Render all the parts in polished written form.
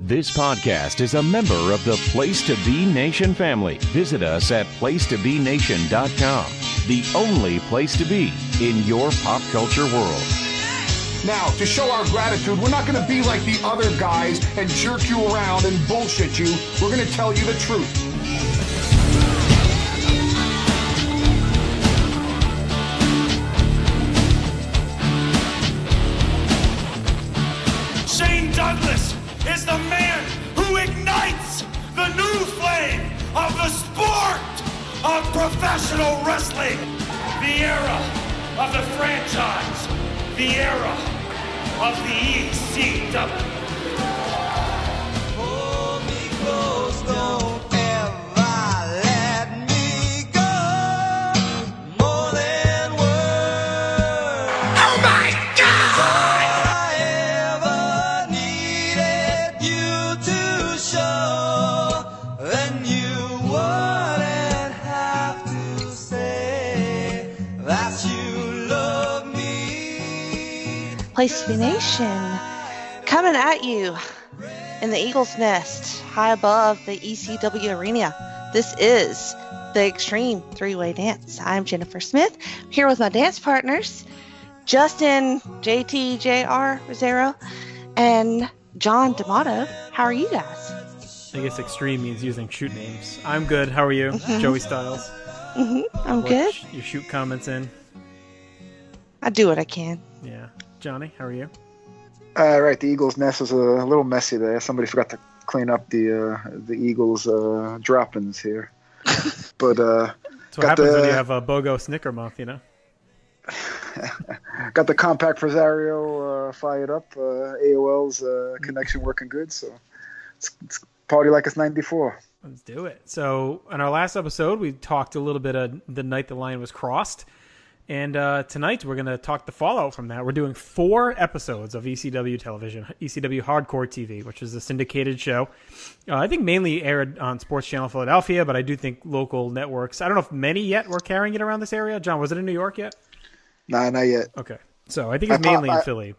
This podcast is a member of the Place to Be Nation family. Visit us at placetobenation.com, the only place to be in your pop culture world. Now, to show our gratitude, we're not going to be like the other guys and jerk you around and bullshit you. We're going to tell you the truth. Shane Douglas is the man who ignites the new flame of the sport of professional wrestling. The era of the franchise. The era of the ECW. Hold me close, don't ever let me go. More than words. Oh my God! All I ever needed you to show, then you wouldn't have to say that you love me. Place to Be Nation, coming at you in the Eagle's Nest, high above the ECW arena. This is the Extreme Three-Way Dance. I'm Jennifer Smith, here with my dance partners, Justin, JT, JR, Rosero, and John D'Amato. How are you guys? I guess extreme means using shoot names. I'm good. How are you? Joey Styles. I'm good. You shoot comments in. I do what I can. Yeah. Johnny, how are you? Right, the Eagles' nest was a little messy there. Somebody forgot to clean up the Eagles' droppings here. But That's what happens when you have a BOGO Snicker month, you know? got the compact Presario fired up. AOL's connection working good, so it's party like it's 94. Let's do it. So, in our last episode, we talked a little bit of the night the line was crossed. And tonight, we're going to talk the fallout from that. We're doing 4 episodes of ECW television, ECW Hardcore TV, which is a syndicated show. I think mainly aired on Sports Channel Philadelphia, but I do think local networks. I don't know if many yet were carrying it around this area. John, was it in New York yet? Nah, not yet. Okay. So I think it's mainly in Philly.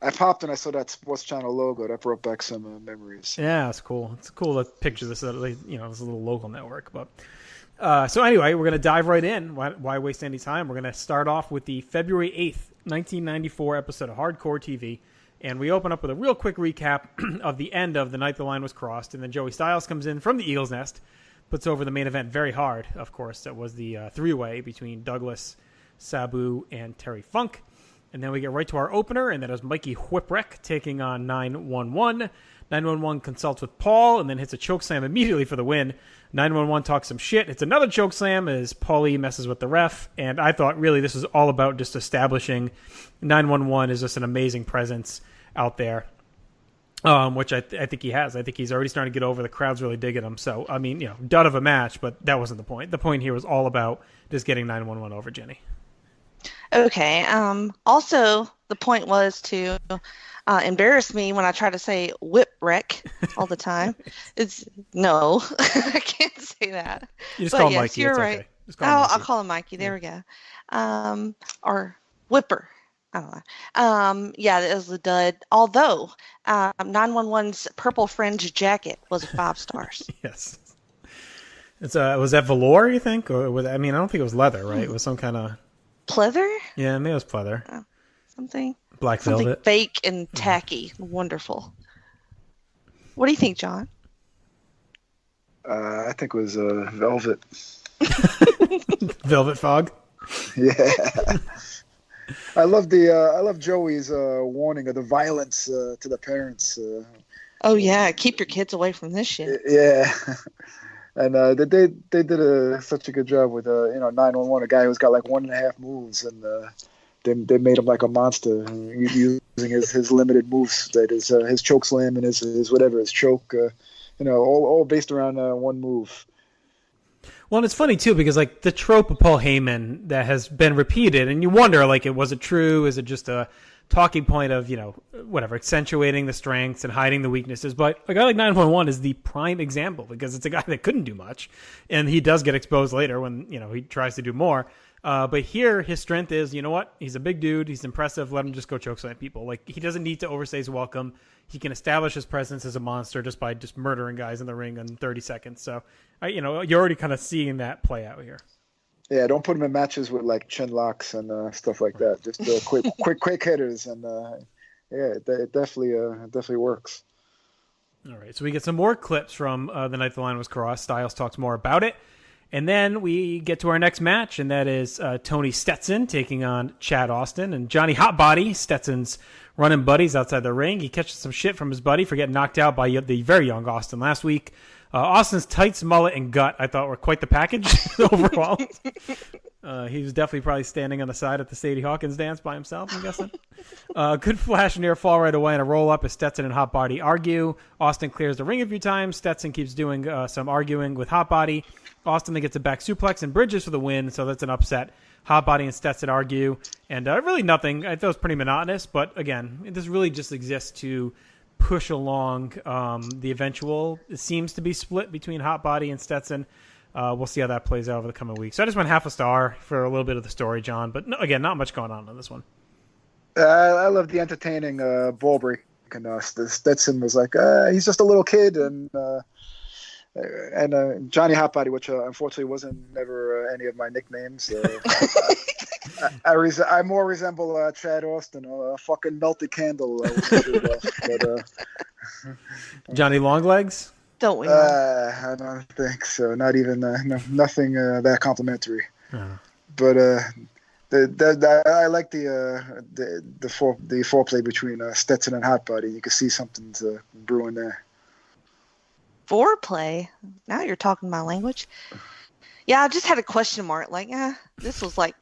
I popped and I saw that Sports Channel logo. That brought back some memories. Yeah, it's cool. It's cool to picture this, this little local network, but... So anyway, we're going to dive right in. Why waste any time? We're going to start off with the February 8th, 1994 episode of Hardcore TV. And we open up with a real quick recap of the end of the night the line was crossed. And then Joey Styles comes in from the Eagles' Nest, puts over the main event very hard, of course. That was the three-way between Douglas, Sabu, and Terry Funk. And then we get right to our opener, and that is Mikey Whipwreck taking on 911. 911 consults with Paul and then hits a chokeslam immediately for the win. 911 talks some shit. It's another chokeslam as Paulie messes with the ref. And I thought really this was all about just establishing 911 is just an amazing presence out there, which I think he has. I think he's already starting to get over. The crowd's really digging him. So, I mean, dud of a match, but that wasn't the point. The point here was all about just getting 911 over, Jenny. Okay. Also, the point was to embarrass me when I try to say whip wreck all the time. No, I can't say that. You just but call him yes, Mikey. You're it's right. Okay. Just call him Mikey. I'll call him Mikey. There we go. Or whipper. I don't know. Yeah, it was a dud. Although 911's purple fringe jacket was 5 stars. Yes. It's was that velour, you think? Or I don't think it was leather, right? It was some kind of Pleather? Yeah, maybe it was pleather. Something. Black something velvet. Fake and tacky. Wonderful. What do you think, John? I think it was velvet. Velvet fog. Yeah. I love Joey's warning of the violence to the parents. Oh yeah, keep your kids away from this shit. Yeah. And they did such a good job with 911, a guy who's got like 1.5 moves, and they made him like a monster using his limited moves, that is his choke slam and his whatever, his choke, all based around one move. Well, and it's funny too because like the trope of Paul Heyman that has been repeated, and you wonder like, was it true? Is it just a talking point of, accentuating the strengths and hiding the weaknesses? But a guy like 911 is the prime example because it's a guy that couldn't do much, and he does get exposed later when, he tries to do more. But here, his strength is, you know what? He's a big dude. He's impressive. Let him just go chokeslam people. Like, he doesn't need to overstay his welcome. He can establish his presence as a monster just by just murdering guys in the ring in 30 seconds. So, you're already kind of seeing that play out here. Yeah, don't put him in matches with like chin locks and stuff like that. Just quick hitters, and it definitely works. All right, so we get some more clips from the night the line was crossed. Styles talks more about it. And then we get to our next match, and that is Tony Stetson taking on Chad Austin. And Johnny Hot Body, Stetson's running buddies outside the ring. He catches some shit from his buddy for getting knocked out by the very young Austin last week. Austin's tights, mullet, and gut, I thought, were quite the package overall. He was definitely probably standing on the side at the Sadie Hawkins dance by himself, I'm guessing. Good flash near fall right away and a roll-up as Stetson and Hot Body argue. Austin clears the ring a few times. Stetson keeps doing some arguing with Hot Body. Austin then gets a back suplex and bridges for the win, so that's an upset. Hot Body and Stetson argue, and really nothing. I thought it was pretty monotonous, but again, this really just exists to push along the eventual. It seems to be split between Hot Body and Stetson. We'll see how that plays out over the coming weeks. So I just went half a star for a little bit of the story, John, but again, not much going on this one. I love the entertaining ball break, and Stetson was like, he's just a little kid, and Johnny Hot Body, which unfortunately wasn't never any of my nicknames. I more resemble Chad Austin, a fucking melted candle. Johnny Longlegs? Don't we? I don't think so. Not even nothing that complimentary. But I like the foreplay between Stetson and Hot Body. You can see something brewing there. Foreplay? Now you're talking my language. Yeah, I just had a question mark. Like, this was like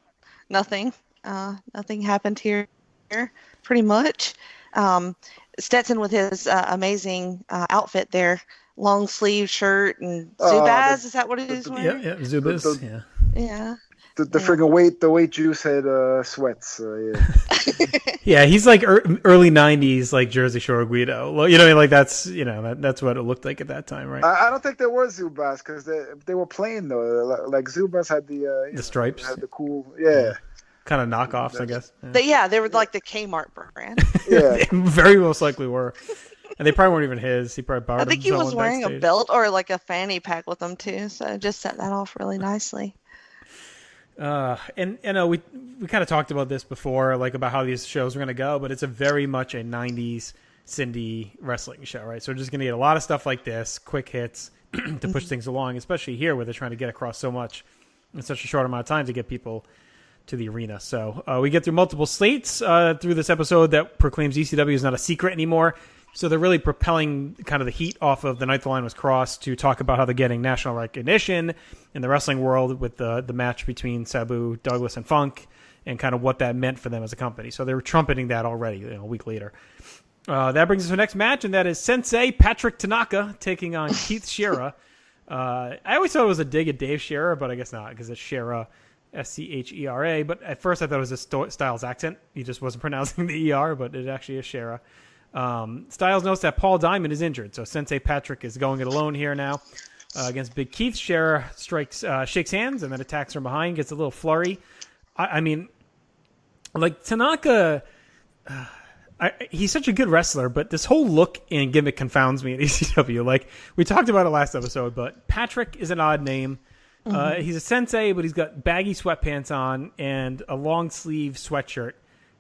nothing. Nothing happened here, pretty much. Stetson with his amazing outfit there. Long sleeve shirt and Zubaz, is that what it is wearing? Yeah, Zubaz, yeah. Yeah. The friggin' weight juice had sweats. Yeah. Yeah, he's like early '90s, like Jersey Shore Guido. You know, like that's that's what it looked like at that time, right? I don't think there was Zubaz because they were plain though. Like Zubaz had the stripes, had the cool, kind of knockoffs, I guess. Yeah. They were like the Kmart brand. Yeah, they very most likely were. And they probably weren't even his. He probably borrowed them. I think he was wearing backstage. a belt or like a fanny pack with them too, so I just set that off really nicely. And we kind of talked about this before, like about how these shows are going to go, but it's a very much a 90s Cindy wrestling show, right? So we're just going to get a lot of stuff like this, quick hits to push things along, especially here where they're trying to get across so much in such a short amount of time to get people to the arena. So we get through multiple slates through this episode that proclaims ECW is not a secret anymore. So they're really propelling kind of the heat off of the night the line was crossed to talk about how they're getting national recognition in the wrestling world with the match between Sabu, Douglas, and Funk, and kind of what that meant for them as a company. So they were trumpeting that already, a week later. That brings us to the next match, and that is Sensei Patrick Tanaka taking on Keith Shearer. I always thought it was a dig at Dave Shearer, but I guess not, because it's Shearer, Schera. But at first I thought it was a Styles accent. He just wasn't pronouncing the ER, but it actually is Shearer. Styles notes that Paul Diamond is injured, so Sensei Patrick is going it alone here now against Big Keith. Shearer shakes hands and then attacks from behind, gets a little flurry. I mean, like Tanaka, he's such a good wrestler, but this whole look and gimmick confounds me at ECW. Like we talked about it last episode, but Patrick is an odd name. He's a sensei, but he's got baggy sweatpants on and a long sleeve sweatshirt.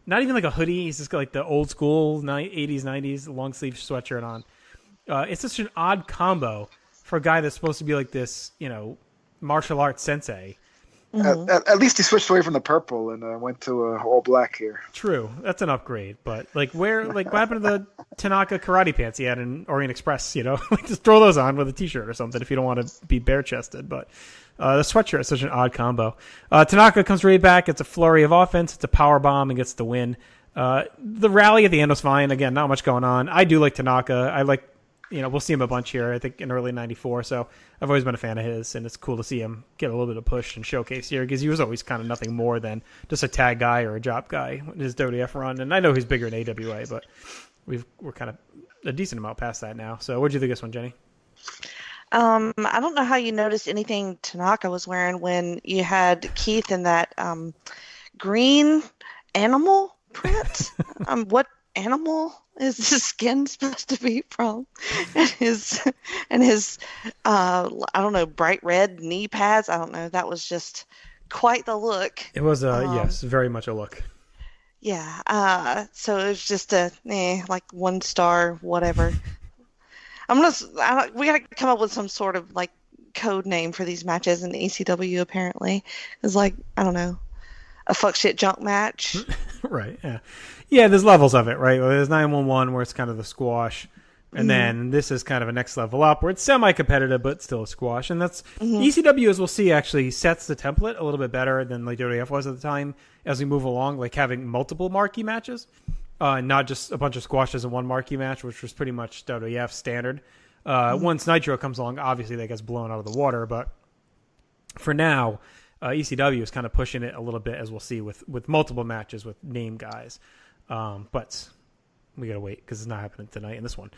Not even like a hoodie. He's just got like the old school 80s, 90s long sleeve sweatshirt on. It's such an odd combo for a guy that's supposed to be like this, martial arts sensei. Mm-hmm. At least he switched away from the purple and went to all black here. True, that's an upgrade. But what happened to the Tanaka karate pants he had in Orient Express? Like just throw those on with a t-shirt or something if you don't want to be bare chested. But the sweatshirt is such an odd combo. Tanaka comes right back. It's a flurry of offense. It's a power bomb and gets the win. The rally at the end was fine. Again, not much going on. I do like Tanaka. I like. We'll see him a bunch here, I think, in early 94. So I've always been a fan of his, and it's cool to see him get a little bit of push and showcase here because he was always kind of nothing more than just a tag guy or a job guy in his WWF run. And I know he's bigger in AWA, but we're kind of a decent amount past that now. So what did you think of this one, Jenny? I don't know how you noticed anything Tanaka was wearing when you had Keith in that green animal print. What animal is his skin supposed to be from? And his I don't know, bright red knee pads. I don't know. That was just quite the look. It was yes, very much a look. Yeah. So it was just like 1 star, whatever. We gotta come up with some sort of like code name for these matches in ECW. Apparently, it's like, I don't know, a fuck shit junk match. Right. Yeah. Yeah. There's levels of it, right? There's 911 where it's kind of the squash, and then this is kind of a next level up where it's semi-competitive but still a squash. And that's ECW, as we'll see, actually sets the template a little bit better than like WWF was at the time as we move along, like having multiple marquee matches. Not just a bunch of squashes in one marquee match, which was pretty much WWF standard. Once Nitro comes along, obviously that gets blown out of the water. But for now, ECW is kind of pushing it a little bit, as we'll see, with multiple matches with name guys. But we got to wait because it's not happening tonight in this one.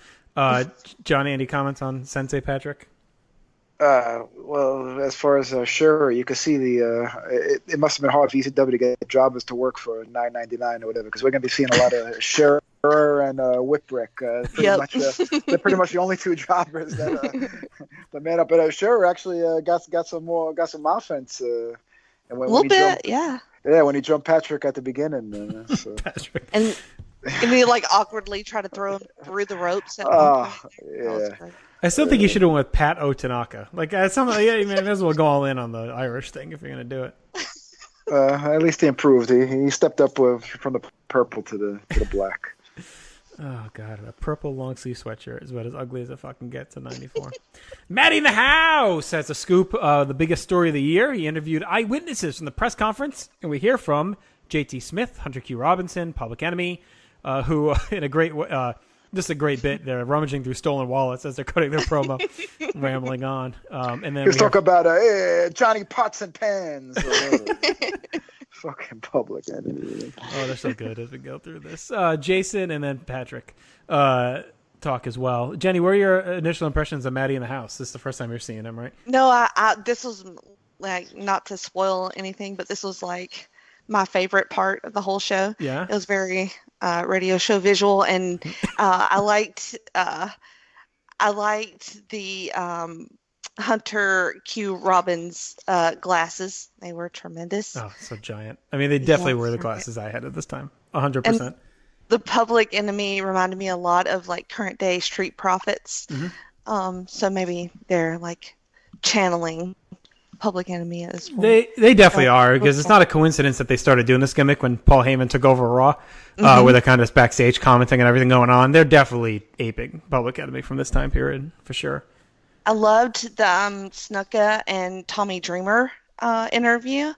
John, any comments on Sensei Patrick? Well, as far as sure, you could see it must have been hard for ECW to get jobbers to work for $9.99 or whatever, because we're going to be seeing a lot of Scherer and Whipwreck. They're pretty much the only 2 jobbers that made up. But Scherer actually got some offense. And a little bit, yeah. Yeah, when he jumped Patrick at the beginning. Patrick. And he like awkwardly tried to throw him through the ropes. Yeah. I still think you should have went with Pat O. Tanaka. Like, you may as well go all in on the Irish thing if you're going to do it. At least he improved. He stepped up from the purple to the black. Oh, God. A purple long-sleeve sweatshirt is about as ugly as it fucking gets in 94. Matty in the house has a scoop of the biggest story of the year. He interviewed eyewitnesses from the press conference, and we hear from J.T. Smith, Hunter Q. Robinson, Public Enemy, who, in a great this is a great bit. They're rummaging through stolen wallets as they're cutting their promo, rambling on. And then let's talk about Johnny Pots and Pans. Fucking Public Enemy. Oh, they're so good as we go through this. Jason and then Patrick talk as well. Jenny, what are your initial impressions of Matty in the house? This is the first time you're seeing him, right? No, this was like, not to spoil anything, but this was like my favorite part of the whole show. Yeah, it was very radio show visual, and I liked the Hunter Q. Robbins glasses. They were tremendous. Oh, so giant. I mean, they definitely were the glasses I had at this time. 100%. The Public Enemy reminded me a lot of like current day Street Profits. So maybe they're like channeling Public Enemy as well. They definitely are, because it's not a coincidence that they started doing this gimmick when Paul Heyman took over Raw, where they're kind of backstage commenting and everything going on. They're definitely aping Public Enemy from this time period, for sure. I loved the Snuka and Tommy Dreamer interview.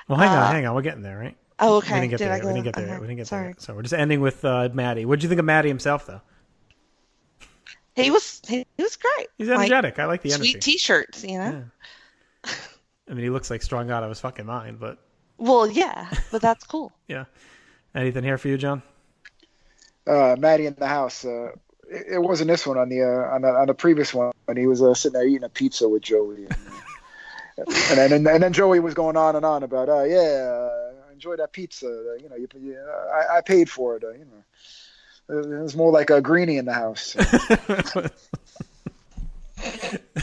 Well, hang on. We're getting there, right? Oh, okay. We didn't get there. So we're just ending with Matty. What did you think of Matty himself, though? He was great. He's energetic. I like the energy. Sweet T-shirts, you know. Yeah. I mean, he looks like strung out of his fucking mind, but. Well, yeah, but that's cool. Yeah. Anything here for you, John? Matty in the house. It wasn't this one on the previous one when he was sitting there eating a pizza with Joey, and then Joey was going on and on about enjoy that pizza. I paid for it. It was more like a greenie in the house.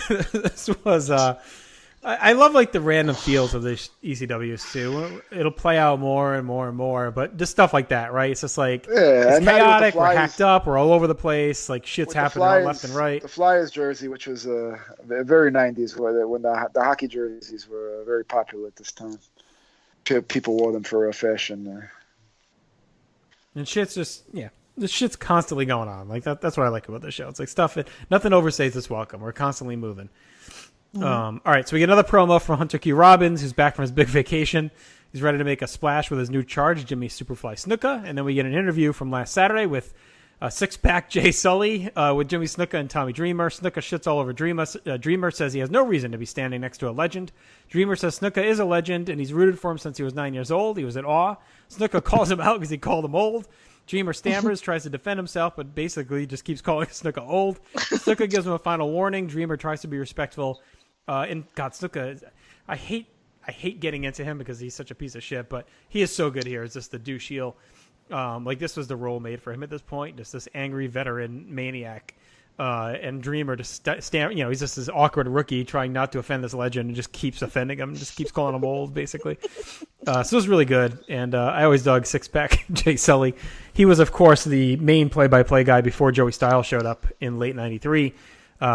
This was I love like the random feels of the ECWs too. It'll play out more and more and more, but just stuff like that, right? It's just like it's chaotic. We're hacked up. We're all over the place. Like shit's happening all left and right. The Flyers jersey, which was very 90s, when the hockey jerseys were very popular at this time. People wore them for fashion. And shit's just this shit's constantly going on. Like that's what I like about the show. It's like stuff. Nothing overstays its welcome. We're constantly moving. All right, so we get another promo from Hunter Q. Robbins, who's back from his big vacation. He's ready to make a splash with his new charge, Jimmy Superfly Snuka. And then we get an interview from last Saturday with six-pack Jay Sully with Jimmy Snuka and Tommy Dreamer. Snuka shits all over Dreamer. Dreamer says he has no reason to be standing next to a legend. Dreamer says Snuka is a legend, and he's rooted for him since he was 9 years old. He was in awe. Snuka calls him out because he called him old. Dreamer stammers, tries to defend himself, but basically just keeps calling Snuka old. Snuka gives him a final warning. Dreamer tries to be respectful. And God, Snuka, I hate getting into him because he's such a piece of shit, but he is so good here. It's just the douche heel. Like this was the role made for him at this point, just this angry veteran maniac. And Dreamer just he's just this awkward rookie trying not to offend this legend and just keeps offending him, just keeps calling him old, basically. So it was really good. And I always dug Six-Pack Jay Sully. He was, of course, the main play-by-play guy before Joey Styles showed up in late 93.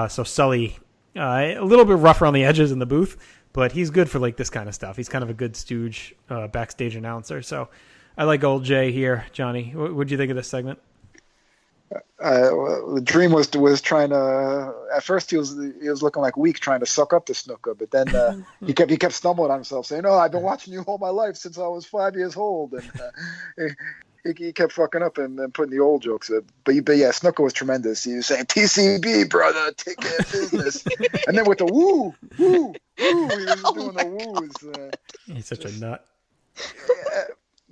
So Sully, a little bit rougher on the edges in the booth, but he's good for like this kind of stuff. He's kind of a good stooge backstage announcer. So I like old Jay here. Johnny, what do you think of this segment? The Dream was trying to. At first, he was looking like weak, trying to suck up to Snuka, but then he kept stumbling on himself, saying, "Oh, I've been watching you all my life since I was 5 years old," and he kept fucking up and putting the old jokes. But yeah, Snuka was tremendous. He was saying, "TCB, brother, take care of business," and then with the woo, woo, woo, he was doing the woos. He's such a nut.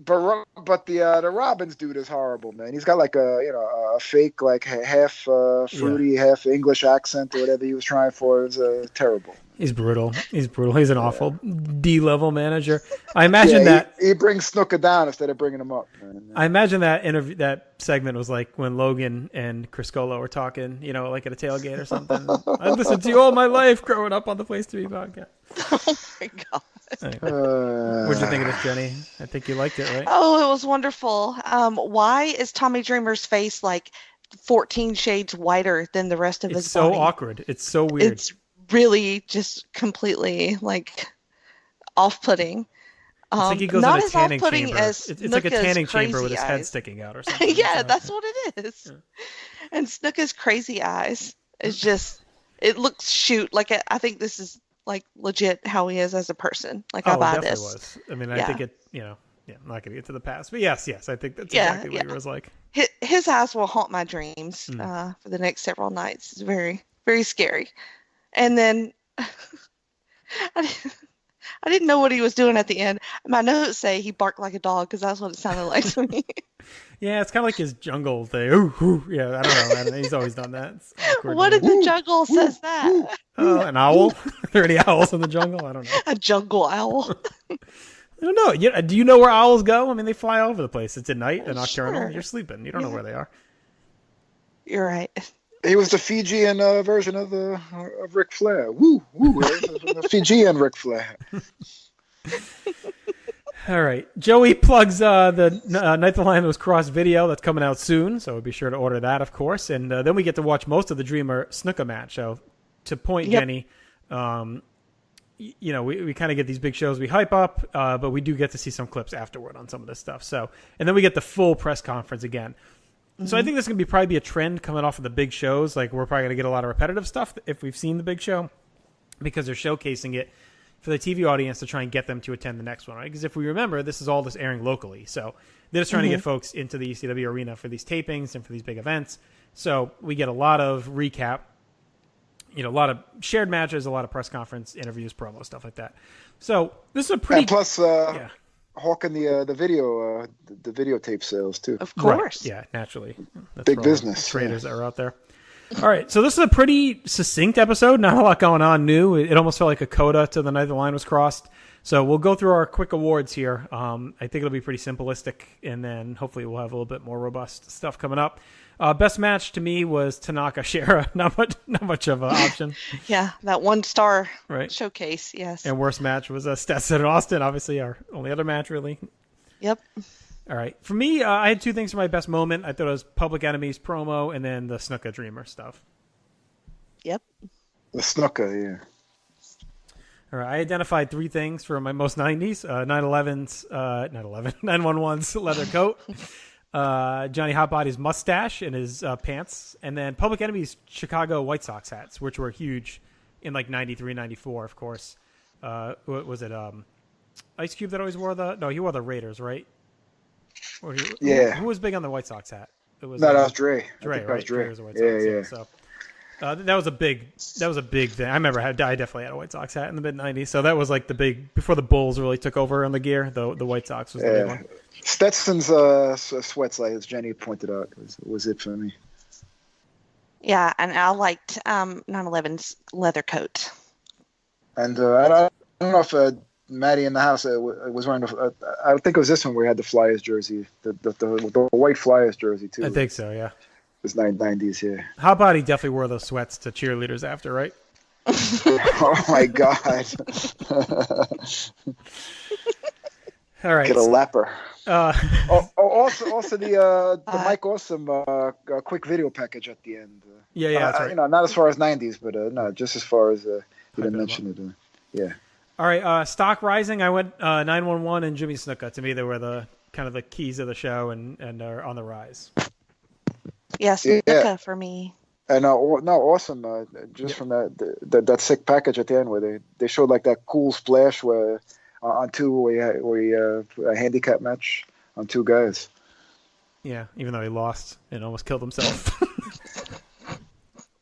But the Robbins dude is horrible, man. He's got like a fake like half fruity, half English accent or whatever he was trying for. It was terrible. He's brutal. He's an awful D-level manager. I imagine that he brings Snuka down instead of bringing him up. Man. I imagine that segment was like when Logan and Chris Colo were talking, like at a tailgate or something. I've listened to you all my life growing up on the Place to Be podcast. Oh my God. Anyway. What'd you think of this, Jenny? I think you liked it, right? Oh, it was wonderful. Why is Tommy Dreamer's face like 14 shades whiter than the rest of his body? It's so awkward. It's so weird. It's really just completely like off-putting. It's like he goes not in a as tanning off-putting chamber. as It's like a tanning chamber with his eyes. head sticking out or something. Yeah, that's what it is. Yeah. And Snuka's crazy eyes is just, it looks shoot. Like, I think this is like legit how he is as a person. Like, I buy this. Was. I mean, I think it, I'm not going to get to the past, but yes, I think that's exactly what he was like. His eyes will haunt my dreams for the next several nights. It's very, very scary. And then I didn't know what he was doing at the end. My notes say he barked like a dog because that's what it sounded like to me. Yeah, it's kind of like his jungle thing. Ooh, ooh. Yeah, I don't know. He's always done that. What did the jungle says that? An owl? Are there any owls in the jungle? I don't know. A jungle owl. I don't know. Do you know where owls go? I mean, they fly all over the place. It's at night, they're nocturnal. Sure. You're sleeping. You don't know where they are. You're right. He was the Fijian version of Ric Flair. Woo, woo. The Fijian Ric Flair. All right. Joey plugs the Night the Lion Was Crossed video that's coming out soon, so be sure to order that, of course. And then we get to watch most of the Dreamer Snuka match. So to point, Jenny, we kind of get these big shows we hype up, but we do get to see some clips afterward on some of this stuff. So, and then we get the full press conference again. Mm-hmm. So I think this is going to probably be a trend coming off of the big shows. Like, we're probably going to get a lot of repetitive stuff if we've seen the big show, because they're showcasing it for the TV audience to try and get them to attend the next one, right? Because if we remember, this is all just airing locally. So they're just trying to get folks into the ECW arena for these tapings and for these big events. So we get a lot of recap, a lot of shared matches, a lot of press conference interviews, promo, stuff like that. So this is a pretty... And plus, hawking the videotape sales, too. Of course. Right. Yeah, naturally. That's big business. Traders that are out there. All right, so this is a pretty succinct episode. Not a lot going on new. It almost felt like a coda to the Night the Line Was Crossed. So we'll go through our quick awards here. I think it'll be pretty simplistic, and then hopefully we'll have a little bit more robust stuff coming up. Best match to me was Tanaka Shera. Not much of an option. Yeah, that 1-star showcase. Yes. And worst match was Stetson and Austin. Obviously, our only other match, really. Yep. All right. For me, I had two things for my best moment. I thought it was Public Enemy's promo and then the Snuka Dreamer stuff. Yep. The Snuka, yeah. All right. I identified three things for my most 90s. 911's leather coat, Johnny Hot Body's mustache and his pants, and then Public Enemy's Chicago White Sox hats, which were huge in like 93, 94, of course. What was it? Ice Cube that always wore he wore the Raiders, right? Who was big on the White Sox hat? That was Dre. Dre, right? Dre was a White Sox hat, so that was a big thing. I remember I definitely had a White Sox hat in the mid '90s. So that was like the big before the Bulls really took over on the gear. The White Sox was the big one. Stetson's sweats, like as Jenny pointed out, was it for me. Yeah, and I liked 9/11's leather coat. And I don't know if Maddie in the house was wearing. I think it was this one where he had the Flyers jersey, the white Flyers jersey too. I think so. Yeah. It was 90s. Yeah. Hot Body definitely wore those sweats to cheerleaders after, right? Oh my God. All right. Get a lapper. Also the Uh, Mike Awesome quick video package at the end. Yeah, that's right. Not as far as 90s, but no, just as far as you didn't mention it. Yeah. All right, Stock Rising. I went 911 and Jimmy Snuka. To me, they were the kind of the keys of the show and are on the rise. Yeah, Snuka for me. And Awesome. Just from that sick package at the end where they showed like that cool splash where on two where he a handicap match on two guys. Yeah, even though he lost and almost killed himself.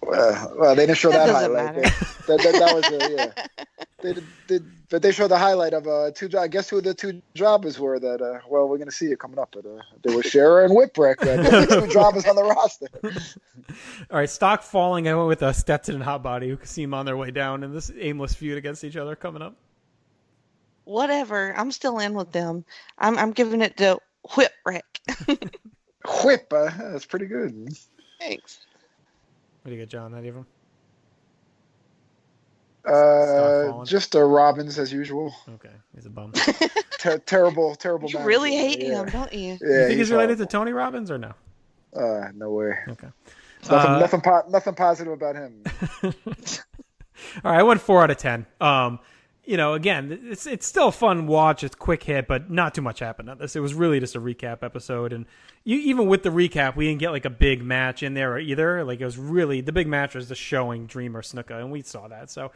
Well, they didn't show that doesn't highlight. matter. That was but they showed the highlight of two. I guess who the two jobbers were that. Well, we're gonna see it coming up, but they were Scherer and Whipwreck. The two jobbers on the roster. All right, Stock Falling. I went with Stetson and Hot Body, who seem on their way down in this aimless feud against each other coming up. Whatever. I'm still in with them. I'm giving it to Whipwreck. Whip. That's pretty good. Thanks. What do you get, John? Any of them? Just Robbins as usual. Okay, he's a bum. Terrible. You man. really hate him, don't you? Yeah, You think he's related horrible. to Tony Robbins or no? No way. Okay. Nothing positive about him. All right, I went 4 out of 10. Again, it's still a fun watch. It's a quick hit, but not too much happened on this. It was really just a recap episode, and even with the recap, we didn't get like a big match in there either. Like it was really the big match was just showing Dreamer Snuka, and we saw that. So,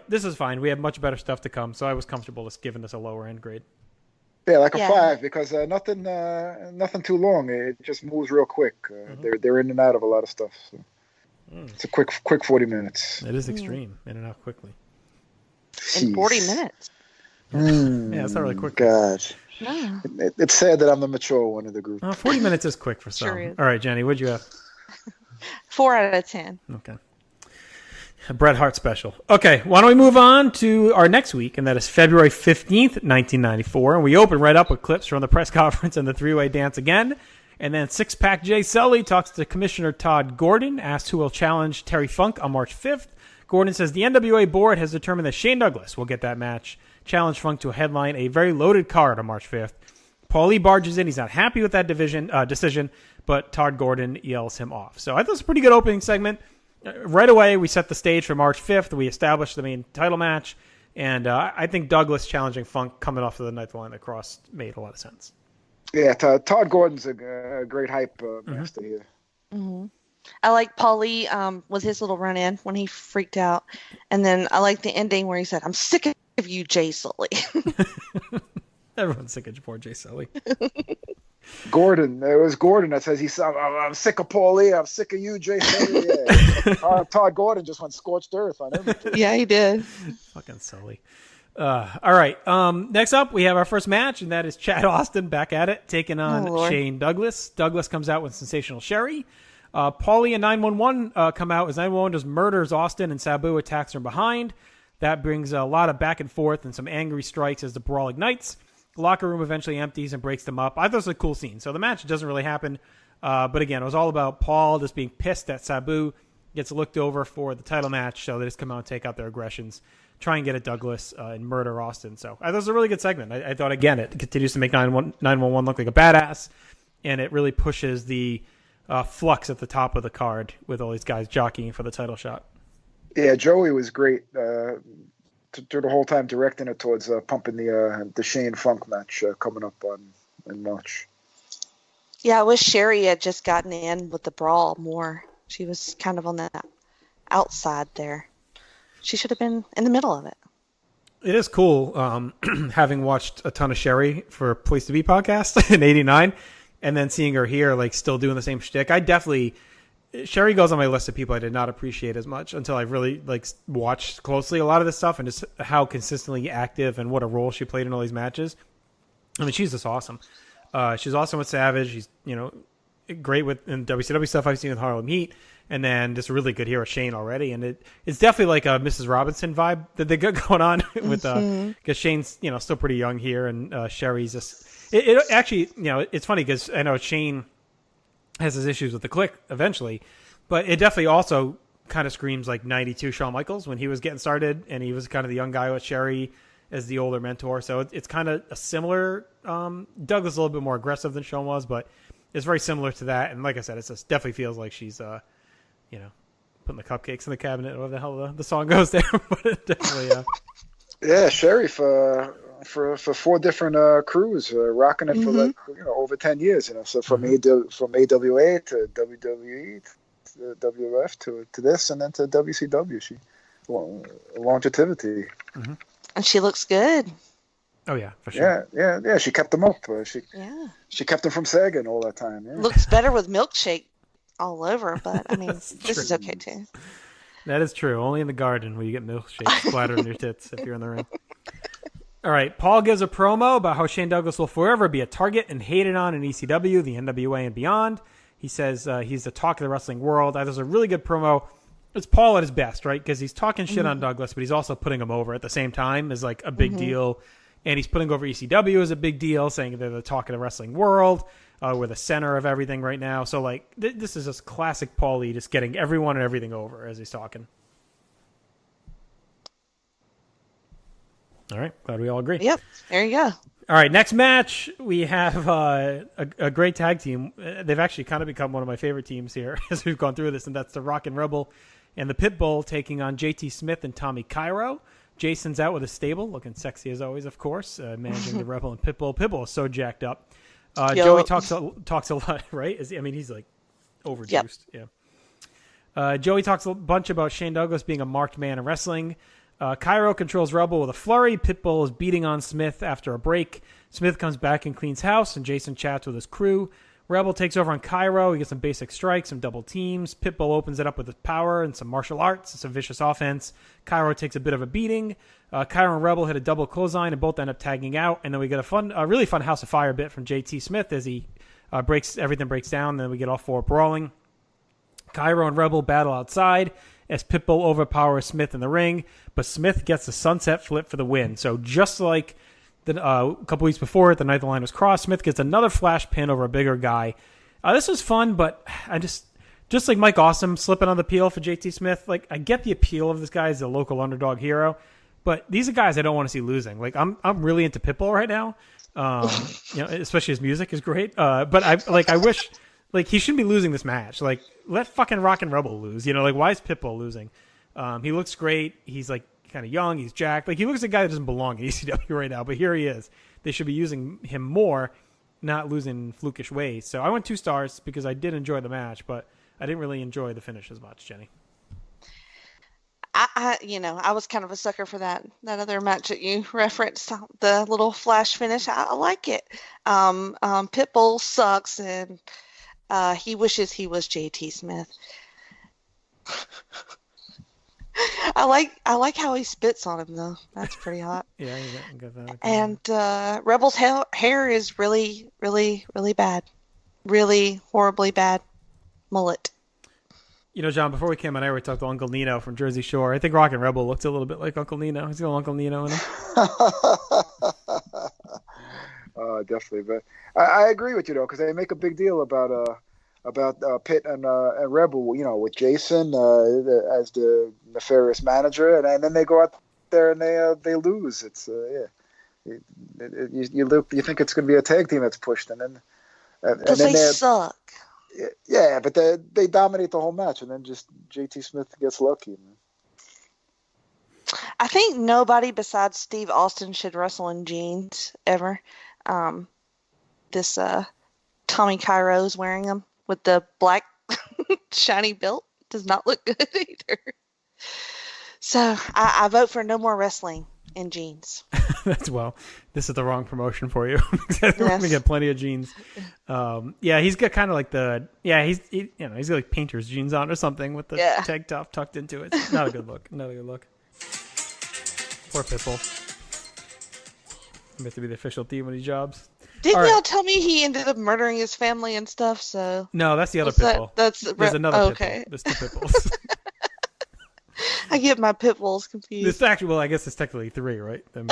this is fine. We have much better stuff to come, so I was comfortable just giving this a lower end grade. Yeah, like a 5 because nothing too long. It just moves real quick. They're in and out of a lot of stuff. So. It's a quick 40 minutes. It is extreme, in and out quickly. In 40 minutes. Yeah, it's not really quick. God. No. It's sad that I'm the mature one of the group. 40 minutes is quick for some. Sure is. All right, Jenny, what'd you have? 4 out of 10. Okay. A Bret Hart special. Okay, why don't we move on to our next week, and that is February 15th, 1994. And we open right up with clips from the press conference and the three-way dance again. And then Six-Pack Jay Sully talks to Commissioner Todd Gordon, asks who will challenge Terry Funk on March 5th. Gordon says the NWA board has determined that Shane Douglas will get that match, challenge Funk to headline a very loaded card on March 5th. Paul Lee barges in. He's not happy with that decision, but Todd Gordon yells him off. So I thought it was a pretty good opening segment. Right away, we set the stage for March 5th. We established the main title match, and I think Douglas challenging Funk coming off of the Ninth Line Across made a lot of sense. Yeah, Todd Gordon's a great hype master here. Mm-hmm. I like Paul Lee with his little run-in when he freaked out. And then I like the ending where he said, I'm sick of you, Jay Sully. Everyone's sick of poor Jay Sully. Gordon. It was Gordon that says I'm sick of Paul Lee. I'm sick of you, Jay Sully. Yeah. Todd Gordon just went scorched earth on everything. Yeah, he did. Fucking Sully. All right. Next up, we have our first match, and that is Chad Austin back at it, taking on Shane Douglas. Douglas comes out with Sensational Sherry. Paulie and 911 come out as 911 just murders Austin, and Sabu attacks from behind. That brings a lot of back and forth and some angry strikes as the brawl ignites. The locker room eventually empties and breaks them up. I thought it was a cool scene. So the match doesn't really happen. But again, it was all about Paul just being pissed that Sabu gets looked over for the title match. So they just come out and take out their aggressions, try and get at Douglas and murder Austin. So I thought it was a really good segment. I thought, again, it continues to make 911 look like a badass. And it really pushes the flux at the top of the card with all these guys jockeying for the title shot. Yeah, Joey was great through the whole time directing it towards pumping the Shane Funk match coming up in March. Yeah, I wish Sherry had just gotten in with the brawl more. She was kind of on the outside there. She should have been in the middle of it. It is cool having watched a ton of Sherry for Place to Be podcast in '89 and then seeing her here like still doing the same shtick. Sherry goes on my list of people I did not appreciate as much until I really watched closely a lot of this stuff and just how consistently active and what a role she played in all these matches. I mean, she's just awesome. She's awesome with Savage. She's, great with in WCW stuff I've seen with Harlem Heat. And then this really good here with Shane already. And it's definitely like a Mrs. Robinson vibe that they got going on with, because Shane's, still pretty young here. And Sherry's just, it actually, it's funny because I know Shane has his issues with the Click eventually, but it definitely also kind of screams like 92 Shawn Michaels when he was getting started, and he was kind of the young guy with Sherry as the older mentor. So it's kind of a similar, Douglas is a little bit more aggressive than Shawn was, but it's very similar to that. And like I said, it just definitely feels like she's, putting the cupcakes in the cabinet, or whatever the hell the song goes there. But it definitely, yeah, Sherry for 4 different crews, rocking it for like over 10 years. So from AWA to WWE to WF to this, and then to WCW. She longevity. And she looks good. Oh yeah, for sure. Yeah. She kept them up. She kept them from sagging all that time. Yeah. Looks better with milkshake all over, but I mean, this is okay too. That is true. Only in the garden where you get milkshake splattered in your tits if you're in the ring. All right, Paul gives a promo about how Shane Douglas will forever be a target and hated on in ECW, the NWA, and beyond. He says he's the talk of the wrestling world. That was a really good promo. It's Paul at his best, right? Because he's talking shit on Douglas, but he's also putting him over at the same time as like a big deal. And he's putting over ECW as a big deal, saying they're the talk of the wrestling world. We're the center of everything right now. So like this is just classic Paulie, just getting everyone and everything over as he's talking. All right, glad we all agree. Yep, there you go. All right, next match, we have a great tag team. They've actually kind of become one of my favorite teams here as we've gone through this, and that's the Rock and Rebel and the Pitbull taking on JT Smith and Tommy Cairo. Jason's out with a stable, looking sexy as always, of course, managing the Rebel and Pitbull. Pitbull is so jacked up. Joey talks a lot, right? He's like overjuiced. Yep. Yeah. Joey talks a bunch about Shane Douglas being a marked man in wrestling. Cairo controls Rebel with a flurry. Pitbull is beating on Smith after a break. Smith comes back and cleans house, and Jason chats with his crew. Rebel takes over on Cairo. He gets some basic strikes, some double teams. Pitbull opens it up with his power and some martial arts and some vicious offense. Cairo takes a bit of a beating. Cairo and Rebel hit a double clothesline and both end up tagging out. And then we get a really fun House of Fire bit from JT Smith as he everything breaks down. Then we get all 4 brawling. Cairo and Rebel battle outside as Pitbull overpowers Smith in the ring, but Smith gets the sunset flip for the win. So just like a couple weeks before it, the night the line was crossed, Smith gets another flash pin over a bigger guy. This was fun, but I just like Mike Awesome slipping on the appeal for JT Smith. Like, I get the appeal of this guy as a local underdog hero, but these are guys I don't want to see losing. Like, I'm really into Pitbull right now. Especially his music is great. But I wish like he shouldn't be losing this match. Like, let fucking Rock and Rebel lose. Why is Pitbull losing? He looks great. He's like kind of young. He's jacked. Like, he looks like a guy that doesn't belong in ECW right now. But here he is. They should be using him more, not losing flukish ways. So I went 2 stars because I did enjoy the match, but I didn't really enjoy the finish as much, Jenny. I was kind of a sucker for that other match that you referenced, the little flash finish. I like it. Pitbull sucks, and he wishes he was JT Smith. I like how he spits on him though. That's pretty hot. Yeah, you got that. And Rebel's hair is really, really, really bad. Really horribly bad. Mullet. John, before we came on air, we talked to Uncle Nino from Jersey Shore. I think Rock and Rebel looks a little bit like Uncle Nino. He's got Uncle Nino in him. Definitely. But I agree with you, though, because they make a big deal about Pitt and Rebel, with Jason as the nefarious manager, and then they go out there and they lose. It's you think it's going to be a tag team that's pushed, and then they suck. Yeah, but they dominate the whole match, and then just JT Smith gets lucky. I think nobody besides Steve Austin should wrestle in jeans ever. This Tommy Cairo's wearing them with the black shiny belt. Does not look good either. So I vote for no more wrestling in jeans. This is the wrong promotion for you. We're going to get plenty of jeans. He's got kind of like he's got like painter's jeans on or something with the tank top tucked into it. It's not a good look. Not a good look. Poor Pitbull. Meant to be the official theme of these jobs. Didn't All right. y'all tell me he ended up murdering his family and stuff? So No, that's the other what's that? Pitbull. That's There's another okay. Pitbull. There's two Pitbulls. I get my pit bulls confused. It's actually, well, I guess it's technically 3, right? I mean,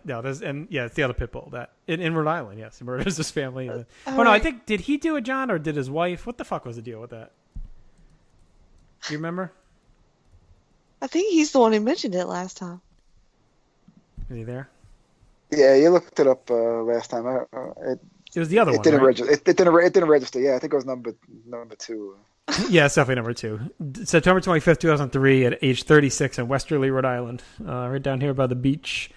no, there's, and yeah, it's the other Pitbull that in Rhode Island. Yes, he murders his family. Oh no, I think, did he do it, John, or did his wife? What the fuck was the deal with that? Do you remember? I think he's the one who mentioned it last time. Is he there? Yeah, you looked it up last time. It was the other one. Didn't right? register. It didn't register. Yeah, I think it was number 2. Yeah, it's definitely number 2. September 25th, 2003, at age 36 in Westerly, Rhode Island, right down here by the beach.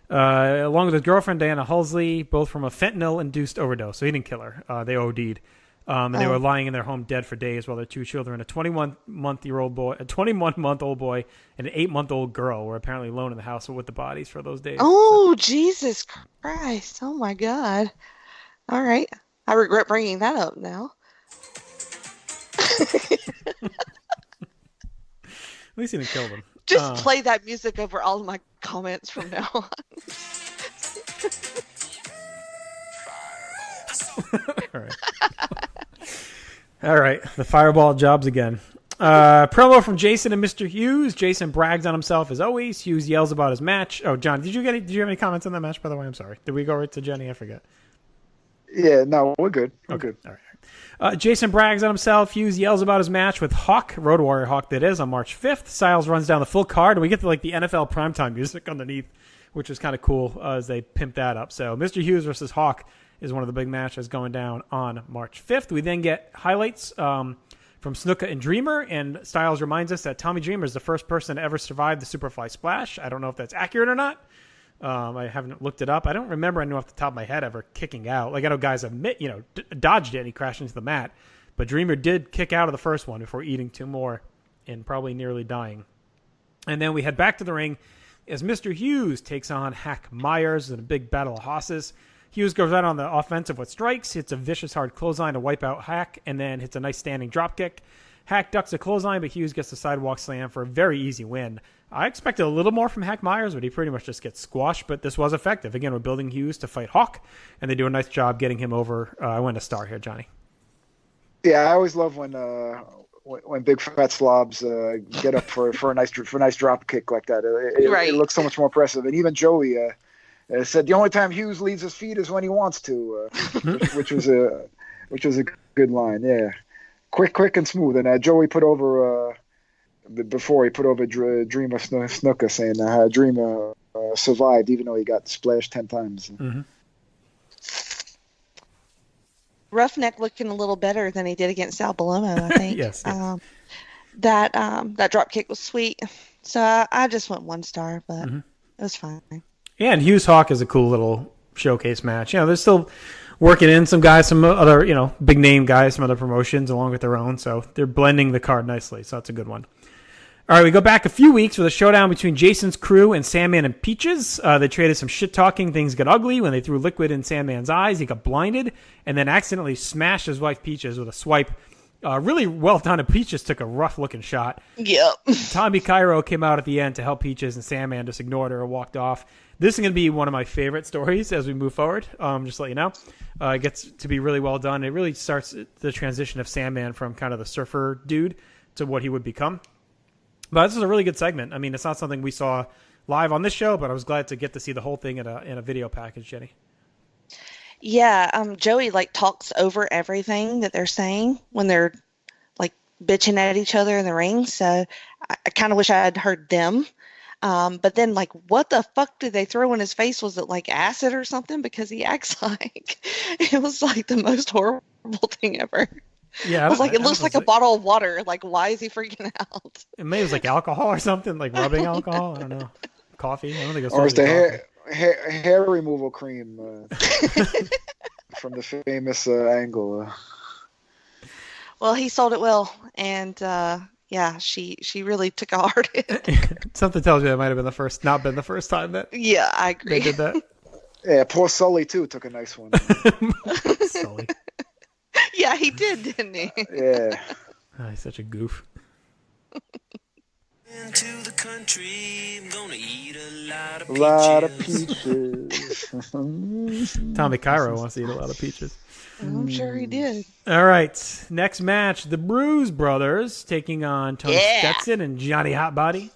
Along with his girlfriend, Diana Hulsey, both from a fentanyl-induced overdose. So he didn't kill her. They OD'd. And they were lying in their home dead for days while their 2 children, a 21-month-old boy, and an 8-month-old girl, were apparently alone in the house with the bodies for those days. Oh, Jesus Christ. Oh, my God. All right. I regret bringing that up now. At least he didn't kill them. Just play that music over all of my comments from now on. All right. All right. The fireball jobs again. Promo from Jason and Mr. Hughes. Jason brags on himself as always. Hughes yells about his match. Oh, John, did you have any comments on that match, by the way? I'm sorry. Did we go right to Jenny? I forget. Yeah, no, we're good. We're good. All right. Jason brags on himself. Hughes yells about his match with Hawk, Road Warrior Hawk, that is, on March 5th. Styles runs down the full card, and we get to the NFL primetime music underneath, which is kind of cool as they pimp that up. So Mr. Hughes versus Hawk is one of the big matches going down on March 5th. We then get highlights from Snuka and Dreamer, and Styles reminds us that Tommy Dreamer is the first person to ever survive the Superfly Splash. I don't know if that's accurate or not. I haven't looked it up. I don't remember, I know off the top of my head, ever kicking out. Like, I know guys have, dodged it and he crashed into the mat. But Dreamer did kick out of the first one before eating 2 more and probably nearly dying. And then we head back to the ring as Mr. Hughes takes on Hack Myers in a big battle of hosses. Hughes goes out on the offensive with strikes, hits a vicious hard clothesline to wipe out Hack, and then hits a nice standing dropkick. Hack ducks a clothesline, but Hughes gets the sidewalk slam for a very easy win. I expected a little more from Hack Myers, but he pretty much just gets squashed, but this was effective. Again, we're building Hughes to fight Hawk, and they do a nice job getting him over. I went a star here, Johnny. Yeah, I always love when big fat slobs get up for a nice drop kick like that. It looks so much more impressive. And even Joey said the only time Hughes leaves his feet is when he wants to, which was a good line. Yeah, quick and smooth. And Joey put over before he put over Dreamer Snuka, saying Dreamer survived even though he got splashed 10 times. Mm-hmm. Roughneck looking a little better than he did against Sal Palomo, I think. Yes. That drop kick was sweet. So I just went 1 star, but it was fine. Yeah, and Hughes Hawk is a cool little showcase match. They're still working in some guys, some other, big name guys, some other promotions along with their own. So they're blending the card nicely. So that's a good one. All right, we go back a few weeks with a showdown between Jason's crew and Sandman and Peaches. They traded some shit-talking. Things got ugly when they threw liquid in Sandman's eyes. He got blinded and then accidentally smashed his wife Peaches with a swipe. Really well done, and Peaches took a rough-looking shot. Yep. Tommy Cairo came out at the end to help Peaches, and Sandman just ignored her and walked off. This is going to be one of my favorite stories as we move forward, just to let you know. It gets to be really well done. It really starts the transition of Sandman from kind of the surfer dude to what he would become. But this is a really good segment. I mean, it's not something we saw live on this show, but I was glad to get to see the whole thing in a video package, Jenny. Yeah, Joey talks over everything that they're saying when they're bitching at each other in the ring. So I kind of wish I had heard them. But then what the fuck did they throw in his face? Was it acid or something? Because he acts like it was the most horrible thing ever. Yeah, I was it looks like a bottle of water. Why is he freaking out? Maybe it was alcohol or something, rubbing alcohol. I don't know. Coffee. I don't think it was. Or it's the hair removal cream from the famous angle. Well, he sold it well, and yeah, she really took a hard hit. Something tells me that might have been not been the first time that. Yeah, I agree. They did that. Yeah, poor Sully too took a nice one. Sully. Yeah, he did, didn't he? Yeah. Oh, he's such a goof. Into the country, I'm gonna eat a A lot of peaches. Tommy Cairo wants to eat a lot of peaches. I'm sure he did. All right, next match, the Bruise Brothers taking on Tony Stetson and Johnny Hot Body.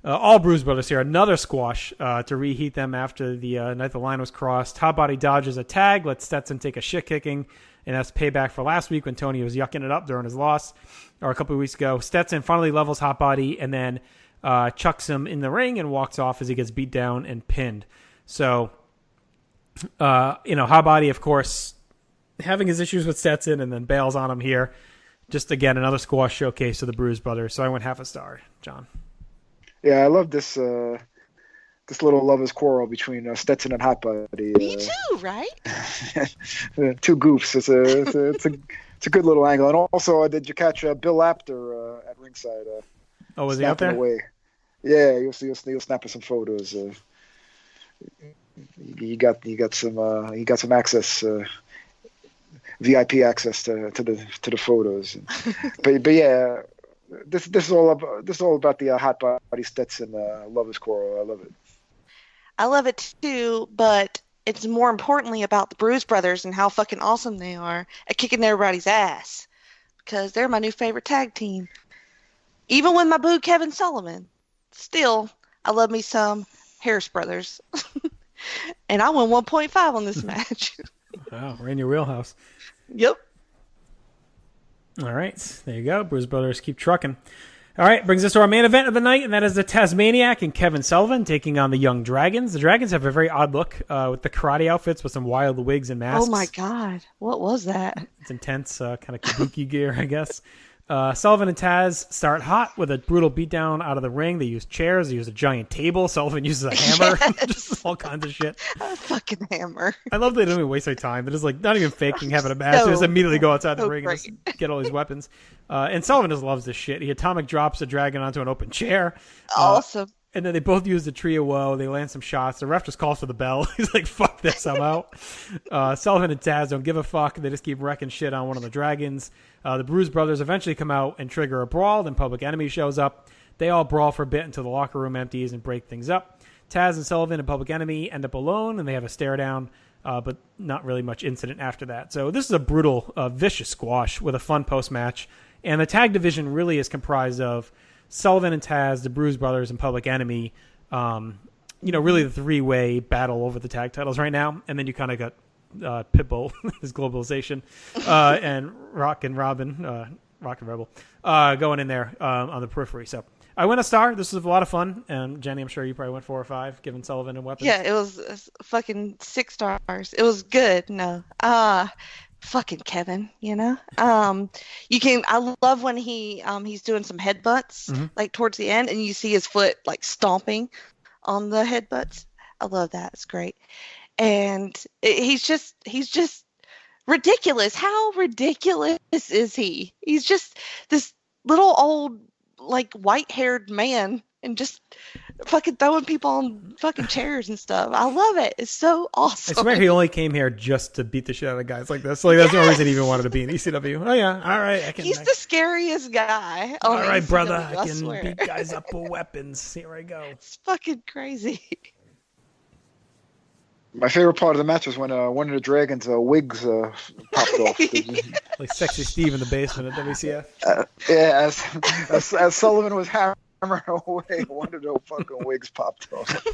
All Bruise Brothers here. Another squash to reheat them after the night the line was crossed. Hot Body dodges a tag, lets Stetson take a shit kicking, and that's payback for last week when Tony was yucking it up during his loss, or a couple of weeks ago. Stetson finally levels Hot Body and then chucks him in the ring and walks off as he gets beat down and pinned. So, Hot Body, of course, having his issues with Stetson and then bails on him here. Just, again, another squash showcase of the Bruise Brothers. So I went half a star, John. Yeah, I love this this little lovers quarrel between Stetson and Hot Body. Me too, right? Two goofs. It's a good little angle. And also, did you catch Bill Apter at ringside? Was he out there? Away. Yeah, you'll snapping some photos. He got some access, VIP access to the photos. but yeah. This is all about the Hot Body Stetson lovers quarrel. I love it. I love it too, but it's more importantly about the Bruise Brothers and how fucking awesome they are at kicking everybody's ass, because they're my new favorite tag team. Even with my boo Kevin Sullivan, still I love me some Harris Brothers, and I went 1.5 on this match. Wow, we're in your wheelhouse. Yep. All right, there you go. Bruise Brothers keep trucking. All right, brings us to our main event of the night, and that is the Tasmaniac and Kevin Sullivan taking on the Young Dragons. The Dragons have a very odd look with the karate outfits with some wild wigs and masks. Oh my God, what was that? It's intense, kind of kabuki gear, I guess. Sullivan and Taz start hot with a brutal beatdown out of the ring. They use chairs. They use a giant table. Sullivan uses a hammer. Just all kinds of shit. A fucking hammer. I love they don't even waste their time. They're just like not even faking having a match. They just immediately go outside the ring great. and just get all these weapons. And Sullivan just loves this shit. He atomic drops the dragon onto an open chair. Awesome. And then they both use the tree of woe. They land some shots. The ref just calls for the bell. He's like, fuck this, I'm out. Sullivan and Taz don't give a fuck. They just keep wrecking shit on one of the dragons. The Bruise Brothers eventually come out and trigger a brawl. Then Public Enemy shows up. They all brawl for a bit until the locker room empties and break things up. Taz and Sullivan and Public Enemy end up alone, and they have a stare down, but not really much incident after that. So this is a brutal, vicious squash with a fun post-match. And the tag division really is comprised of Sullivan and Taz, the Bruise Brothers, and Public Enemy. Really the three-way battle over the tag titles right now. And then you kind of got Pitbull, his globalization, and Rock and Rebel, going in there on the periphery. So I went a star. This was a lot of fun. And Jenny, I'm sure you probably went 4 or 5, given Sullivan and weapons. Yeah, it was fucking 6 stars. It was good. No. Fucking Kevin, I love when he's doing some headbutts like towards the end, and you see his foot like stomping on the headbutts. I love that. It's great. And he's just ridiculous. How ridiculous is he? He's just this little old like white-haired man and just fucking throwing people on fucking chairs and stuff. I love it. It's so awesome. I swear he only came here just to beat the shit out of guys like this. Like that's the only reason he even wanted to be in ECW. Oh yeah, all right. He's the scariest guy. All right, ECW, brother. I can beat guys up with weapons. Here I go. It's fucking crazy. My favorite part of the match was when one of the Dragons' wigs popped off. Like Sexy Steve in the basement at WCF. As Sullivan was hammering away, one of those fucking wigs popped off.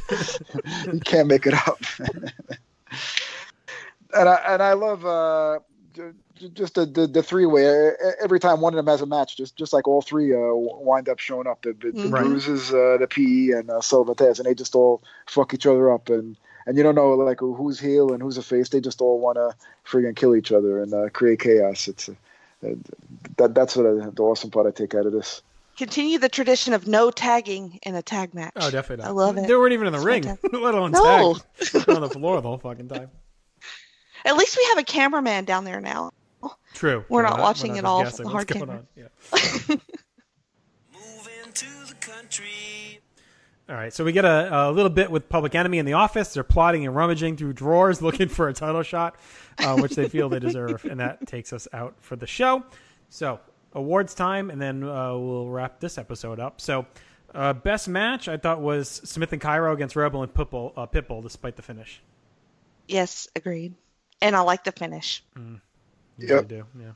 You can't make it up. and I love just the three-way. Every time one of them has a match, just like all three wind up showing up. The Bruises, the PE, and Sullivan Taz, and they just all fuck each other up. And you don't know like who's heel and who's a face. They just all want to friggin' kill each other and create chaos. It's that's what the awesome part I take out of this. Continue the tradition of no tagging in a tag match. Oh, definitely not. I love it. They weren't even in the ring, let alone tag. On the floor the whole fucking time. At least we have a cameraman down there now. True. We're not watching it all from the hard camera. Yeah. Moving to the country. All right, so we get a little bit with Public Enemy in the office. They're plotting and rummaging through drawers looking for a title shot, which they feel they deserve, and that takes us out for the show. So, awards time, and then we'll wrap this episode up. So, Best match I thought was Smith and Cairo against Rebel and Pitbull, despite the finish. Yes, agreed. And I like the finish. You do, yeah.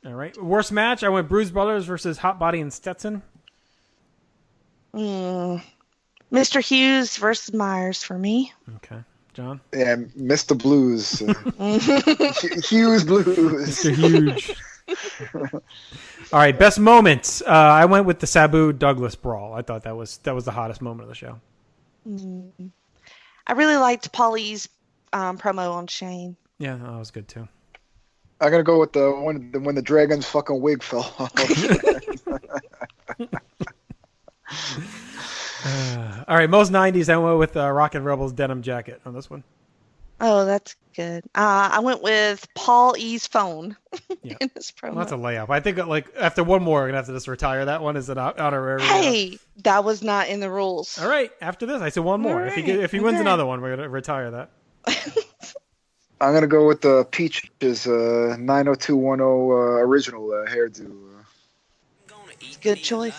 All right. Worst match, I went Bruise Brothers versus Hot Body and Stetson. Mr. Hughes versus Myers for me. Okay. John? Yeah, Mr. Blues. Hughes Blues. Mr. Huge. All right, best moments. I went with the Sabu Douglas brawl. I thought that was the hottest moment of the show. I really liked Paulie's promo on Shane. Yeah, that was good too. I'm gonna go with when the Dragon's fucking wig fell off. All right, most 90s. I went with Rockin' Rebel's denim jacket on this one. Oh, that's good. I went with Paul E's phone in his promo. Well, that's a layup. I think after one more, we're gonna have to just retire that one as an honorary. Hey, that was not in the rules. All right, after this, I said one more. Right, if he wins another one, we're gonna retire that. I'm gonna go with the Peaches 90210 original hairdo. Good choice.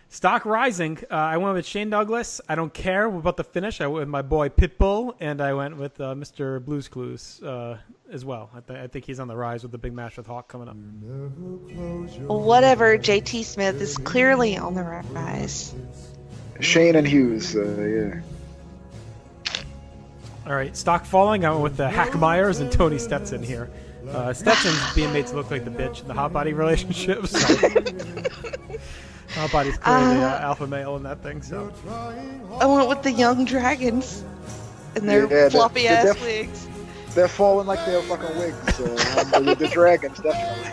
Stock rising. I went with Shane Douglas. I don't care about the finish. I went with my boy Pitbull, and I went with Mr. Blues Clues as well. I think he's on the rise with the big match with Hawk coming up. Whatever. JT Smith is clearly on the rise. Shane and Hughes, yeah. All right, stock falling. I went with the Hack Myers and Tony Stetson here. Stetson's being made to look like the bitch in the Hot Body relationship. So. Hot Body's clearly the alpha male in that thing. So I went with the Young Dragons and their floppy ass wigs. They're falling like they're fucking wigs. The Dragons, definitely.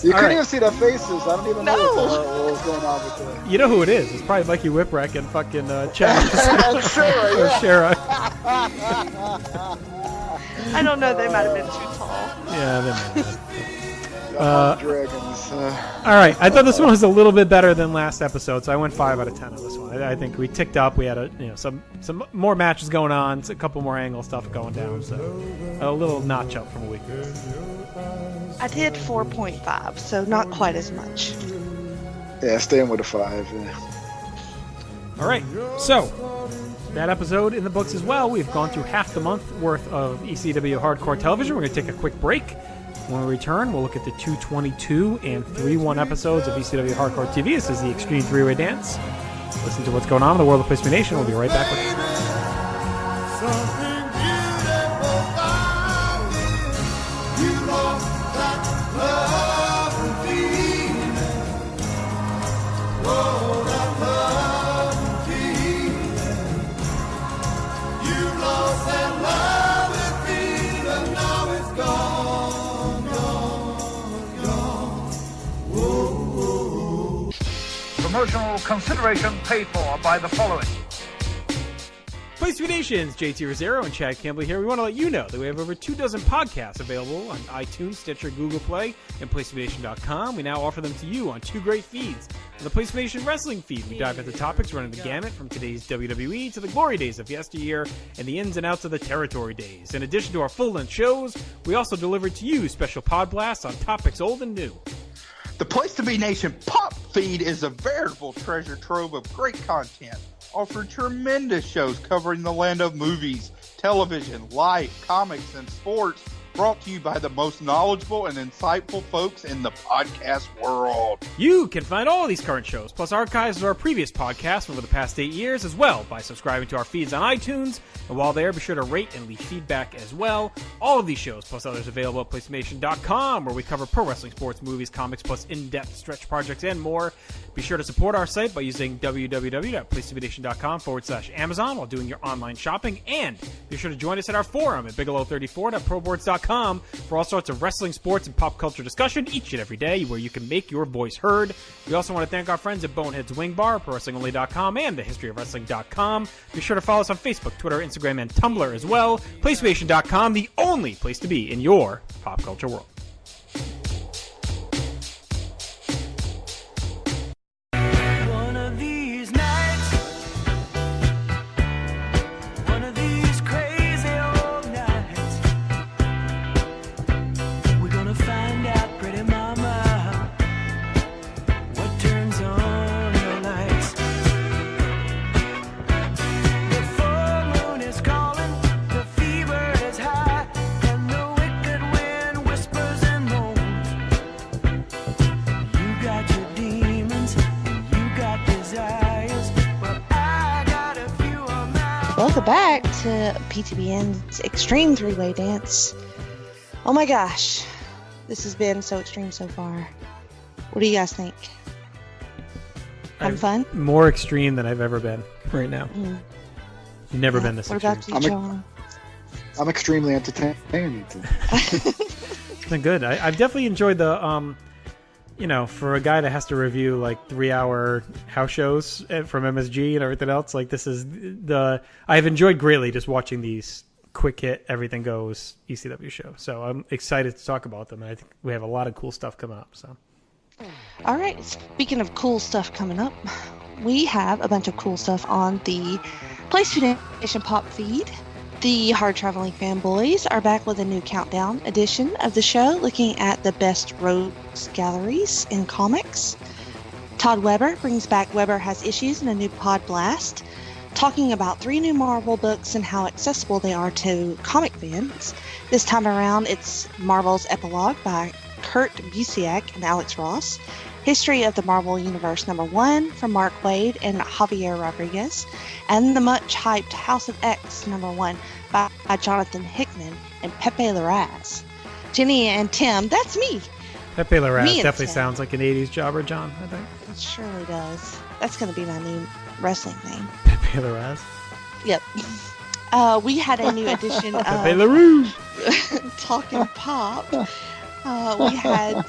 You couldn't even see their faces. I don't even know what was going on with them. You know who it is? It's probably Mikey Whipwreck and fucking Chaz. Sure, I don't know. They might have been too tall. Yeah, they might have. Dragons. All right, I thought this one was a little bit better than last episode, so I went 5 out of 10 on this one. I think we ticked up. We had some more matches going on, a couple more angle stuff going down, so a little notch up from a week ago. I did 4.5, so not quite as much. Yeah, staying with a 5. Yeah. All right, so that episode in the books as well. We've gone through half the month worth of ECW Hardcore Television. We're going to take a quick break. When we return, we'll look at the 222 and 3-1 episodes of ECW Hardcore TV. This is the Extreme 3-Way Dance. Listen to what's going on in the world of Placement Nation. We'll be right back with Promotional consideration paid for by the following. Placement Nations, JT Rosero and Chad Campbell here. We want to let you know that we have over 24 podcasts available on iTunes, Stitcher, Google Play, and PlacementNation.com. We now offer them to you on 2 great feeds. On the Placement Nation Wrestling feed, we dive into topics running the gamut from today's WWE to the glory days of yesteryear and the ins and outs of the territory days. In addition to our full-length shows, we also deliver to you special pod blasts on topics old and new. The Place to Be Nation Pop feed is a veritable treasure trove of great content, offering tremendous shows covering the land of movies, television, life, comics, and sports, brought to you by the most knowledgeable and insightful folks in the podcast world. You can find all of these current shows, plus archives of our previous podcasts over the past 8 years as well, by subscribing to our feeds on iTunes. And while there, be sure to rate and leave feedback as well. All of these shows, plus others available at PlacementNation.com, where we cover pro wrestling, sports, movies, comics, plus in-depth stretch projects and more. Be sure to support our site by using www.PlacementNation.com/Amazon while doing your online shopping. And be sure to join us at our forum at Bigelow34.proboards.com for all sorts of wrestling, sports, and pop culture discussion each and every day, where you can make your voice heard. We also want to thank our friends at Bonehead's Wing Bar, ProWrestlingOnly.com, and TheHistoryOfWrestling.com. Be sure to follow us on Facebook, Twitter, Instagram, and Tumblr as well. PlaceMation.com, the only place to be in your pop culture world. One of these nights, one of these crazy old nights, we're gonna find out, pretty mama, welcome back to PTBN's Extreme Three-Way Dance. Oh my gosh, this has been so extreme so far. What do you guys think? Having fun? More extreme than I've ever been right now. Never been this extreme. What about you, John? I'm extremely entertained. It's been good. I've definitely enjoyed the, for a guy that has to review like 3-hour house shows from MSG and everything else, like this is I've enjoyed greatly just watching these quick hit, everything goes ECW shows. So I'm excited to talk about them. And I think we have a lot of cool stuff coming up. So. All right. Speaking of cool stuff coming up, we have a bunch of cool stuff on the PlayStation Pop feed. The Hard Traveling Fanboys are back with a new countdown edition of the show, looking at the best rogues galleries in comics. Todd Weber brings back Weber Has Issues in a new pod blast, talking about 3 new Marvel books and how accessible they are to comic fans. This time around, it's Marvel's Epilogue by Kurt Busiek and Alex Ross, History of the Marvel Universe #1 from Mark Waid and Javier Rodriguez, and the much-hyped House of X #1 by Jonathan Hickman and Pepe Larraz. Jenny and Tim, that's me. Pepe Larraz Me and definitely Tim. sounds like an 80s jobber, John, I think. It surely does. That's going to be my new wrestling name. Pepe Larraz. Yep. We had a new edition of Pepe LaRue. Talking Pop. We had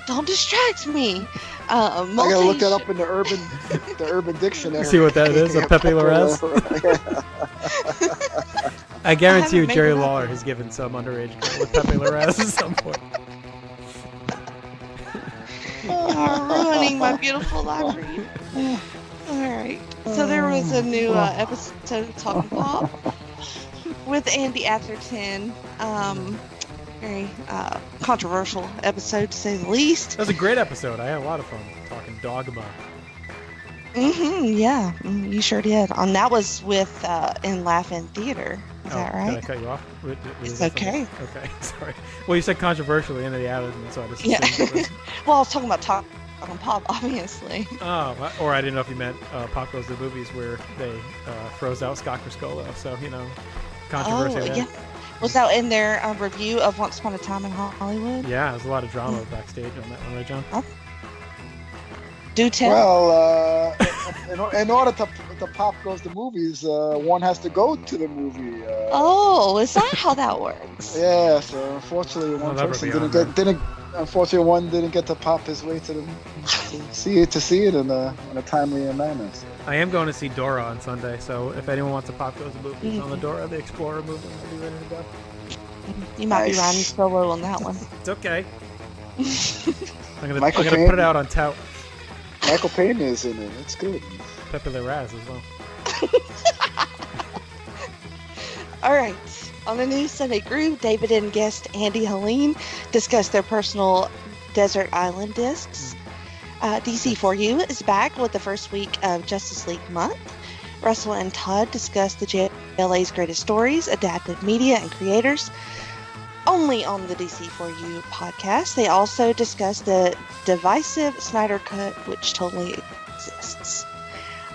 Don't Distract Me. I gotta look that up in the urban dictionary. See what that is? A Pepe Larraz? I guarantee you Jerry Lawler has given some underage girl with Pepe Larraz at some point. Ruining my beautiful live read. Alright. So there was a new episode of Talking Pop with Andy Atherton. Very controversial episode, to say the least. That was a great episode. I had a lot of fun talking dogma. Yeah, you sure did. That was with in Laugh-In Theater. Is that right? Did I cut you off? It's okay. Okay, sorry. Well, you said controversial at the end of the Atherton, so I just assumed it was... Well, I was talking about Talking Pop, obviously. Oh, or I didn't know if you meant Pop Goes to the Movies, where they froze out Scott Criscolo. So, controversy. Oh, yeah. Was that in their review of Once Upon a Time in Hollywood? Yeah, there's a lot of drama backstage on that one, right, John? Oh. Do tell. Well, in order to Pop Goes to Movies, one has to go to the movie. Is that how that works? Yeah, so unfortunately one person didn't get to pop his way to see it in a timely manner. So. I am going to see Dora on Sunday, so if anyone wants to Pop Goes to Movies on the Dora the Explorer movie, I'll be ready to go. You might be riding solo on that one. It's okay. I'm gonna put it out on tout. Michael Payne is in it. It's good. Pepe Larraz as well. All right. On the new Sunday Groove, David and guest Andy Helene discuss their personal Desert Island discs. DC4U is back with the first week of Justice League month. Russell and Todd discuss the JLA's greatest stories, adapted media, and creators. Only on the DC4U podcast. They also discuss the divisive Snyder Cut, which totally exists.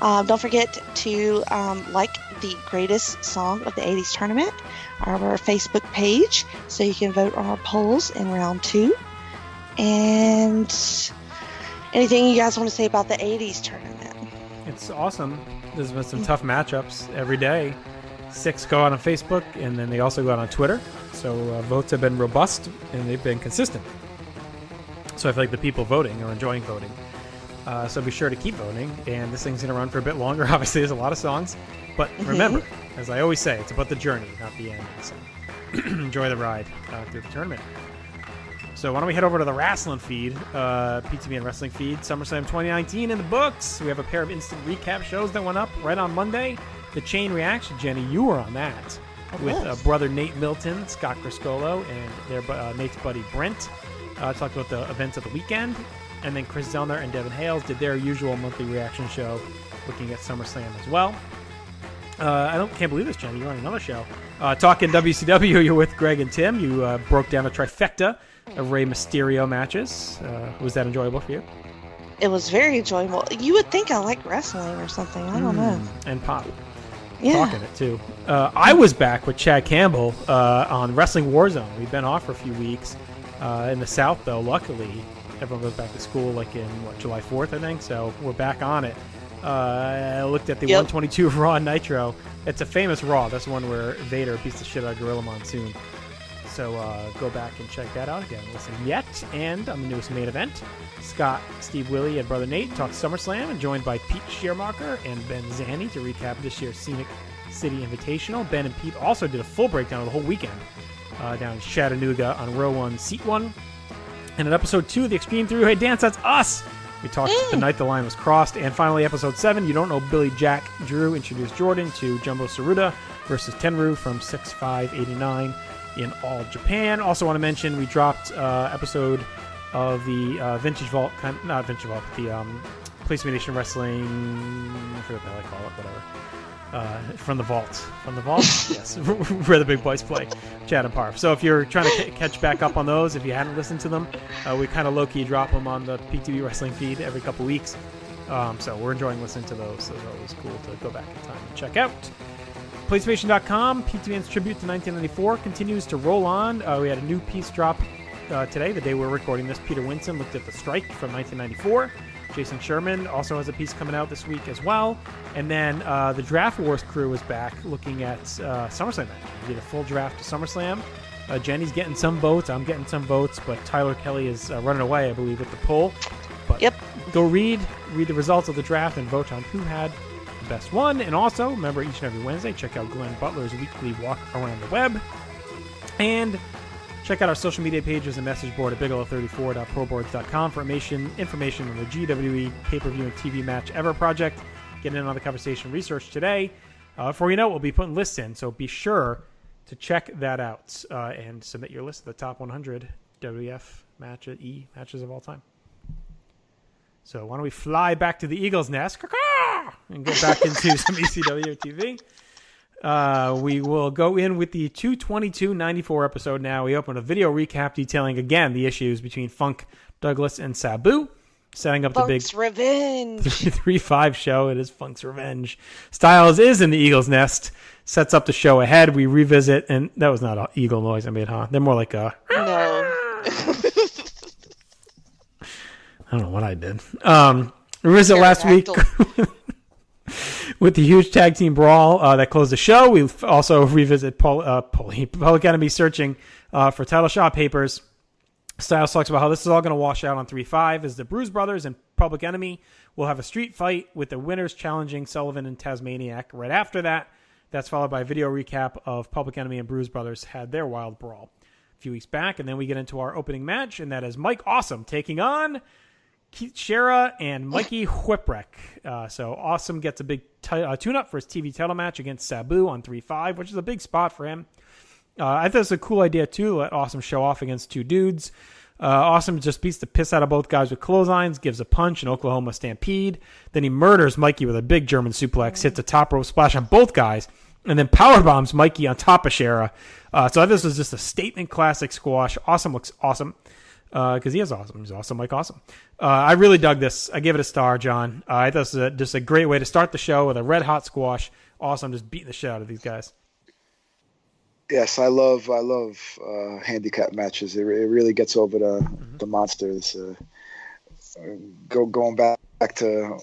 Don't forget to like the greatest song of the 80s tournament, our Facebook page, so you can vote on our polls in round 2. And anything you guys want to say about the 80s tournament? It's awesome. There's been some tough matchups every day. 6 go out on Facebook, and then they also go out on Twitter. So votes have been robust, and they've been consistent. So I feel like the people voting are enjoying voting. So be sure to keep voting, and this thing's going to run for a bit longer. Obviously, there's a lot of songs. But remember, as I always say, it's about the journey, not the end. So enjoy the ride through the tournament. So why don't we head over to the wrestling feed, PTBN wrestling feed, SummerSlam 2019 in the books. We have a pair of instant recap shows that went up right on Monday. The Chain Reaction, Jenny, you were on that with brother Nate Milton, Scott Criscolo, and their Nate's buddy Brent. Talked about the events of the weekend. And then Chris Zellner and Devin Hales did their usual monthly reaction show looking at SummerSlam as well. Can't believe this, Jenny. You're on another show. Talking WCW, you're with Greg and Tim. You broke down a trifecta of Rey Mysterio matches. Was that enjoyable for you? It was very enjoyable. You would think I like wrestling or something. I don't know. And pop. talking it too. I was back with Chad Campbell on Wrestling Warzone. We've been off for a few weeks in the South, though. Luckily, everyone goes back to school like in July 4th, I think. So we're back on it. I looked at the 122 Raw Nitro. It's a famous Raw. That's the one where Vader beats the shit out of Gorilla Monsoon. So go back and check that out again. Listen yet. And on the newest main event, Scott, Steve Willie, and Brother Nate talk SummerSlam, and joined by Pete Scheermacher and Ben Zanni to recap this year's Scenic City Invitational. Ben and Pete also did a full breakdown of the whole weekend down in Chattanooga on row 1, seat 1. And in episode 2 of the Extreme 3-Way Dance, that's us. We talked the night the line was crossed. And finally, episode 7, You Don't Know Billy Jack Drew introduced Jordan to Jumbo Tsuruta versus Tenryu from 6/5/89 in All Japan. Also want to mention we dropped episode of the Vintage Vault, not Vintage Vault, but the Place to Be Nation Wrestling, I forget what the hell I call it, whatever. From the Vault. From the Vault? Yes. Where the big boys play. Chad and Parv. So if you're trying to catch back up on those, if you hadn't listened to them, we kind of low-key drop them on the PTB Wrestling feed every couple weeks. So we're enjoying listening to those. Those are always cool to go back in time and check out. PlayStation.com, PTBN's tribute to 1994 continues to roll on. We had a new piece drop today, the day we're recording this. Peter Winson looked at the strike from 1994. Jason Sherman also has a piece coming out this week as well. And then the Draft Wars crew is back looking at SummerSlam matches. We did a full draft to SummerSlam. Jenny's getting some votes. I'm getting some votes. But Tyler Kelly is running away, I believe, with the poll. But go read the results of the draft and vote on who had the best one. And also, remember, each and every Wednesday, check out Glenn Butler's weekly walk around the web. And check out our social media pages and message board at bigelow34.proboards.com for information on the GWE pay-per-view and TV match ever project. Get in on the conversation research today. Before you know it, we'll be putting lists in, so be sure to check that out and submit your list of the top 100 WWF matches of all time. So why don't we fly back to the Eagle's Nest and get back into some ECW TV. We will go in with the 2/22/94 episode now. We open a video recap detailing, again, the issues between Funk, Douglas, and Sabu, setting up Funk's the big Revenge 3-5 show. It is Funk's Revenge. Styles is in the Eagle's Nest, sets up the show ahead. We revisit, and that was not an eagle noise I made, huh? They're more like a... No. I don't know what I did. Revisit last week with the huge tag team brawl that closed the show. We also revisit Public Enemy searching for title shot papers. Styles talks about how this is all going to wash out on 3-5 as the Bruise Brothers and Public Enemy will have a street fight with the winners challenging Sullivan and Tasmaniac right after that. That's followed by a video recap of Public Enemy and Bruise Brothers had their wild brawl a few weeks back. And then we get into our opening match, and that is Mike Awesome taking on Keith Shera and Mikey Whipwreck. So Awesome gets a big tune-up for his TV title match against Sabu on 3-5, which is a big spot for him. I thought it's a cool idea, too, to let Awesome show off against two dudes. Awesome just beats the piss out of both guys with clotheslines, gives a punch in Oklahoma Stampede. Then he murders Mikey with a big German suplex, hits a top rope splash on both guys, and then powerbombs Mikey on top of Shera. So I thought this was just a statement classic squash. Awesome looks awesome. Because he is awesome. He's awesome, like awesome. I really dug this. I gave it a star, John. I thought this was just a great way to start the show with a red-hot squash. Awesome, just beating the shit out of these guys. Yes, I love handicap matches. It really gets over the monsters. Going back to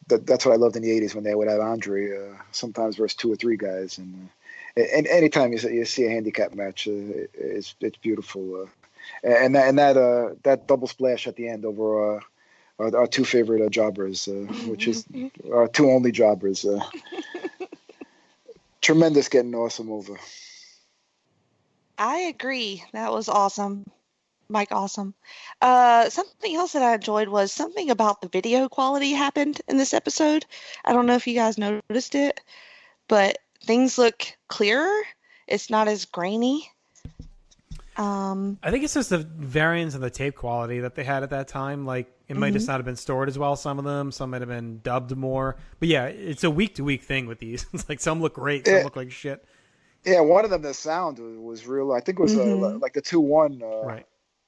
that's what I loved in the 80s when they would have Andre, sometimes versus 2 or 3 guys. And anytime you see a handicap match, it's beautiful. And that double splash at the end over our 2 favorite jobbers, which is our 2 only jobbers. Tremendous getting Awesome over. I agree. That was awesome. Mike Awesome. Something else that I enjoyed was something about the video quality happened in this episode. I don't know if you guys noticed it, but things look clearer. It's not as grainy. I think it's just the variance in the tape quality that they had at that time. Like, it might just not have been stored as well, some of them. Some might have been dubbed more. But yeah, it's a week-to-week thing with these. It's like some look great, some look like shit. Yeah, one of them, the sound was real. I think it was like the 2-1 right.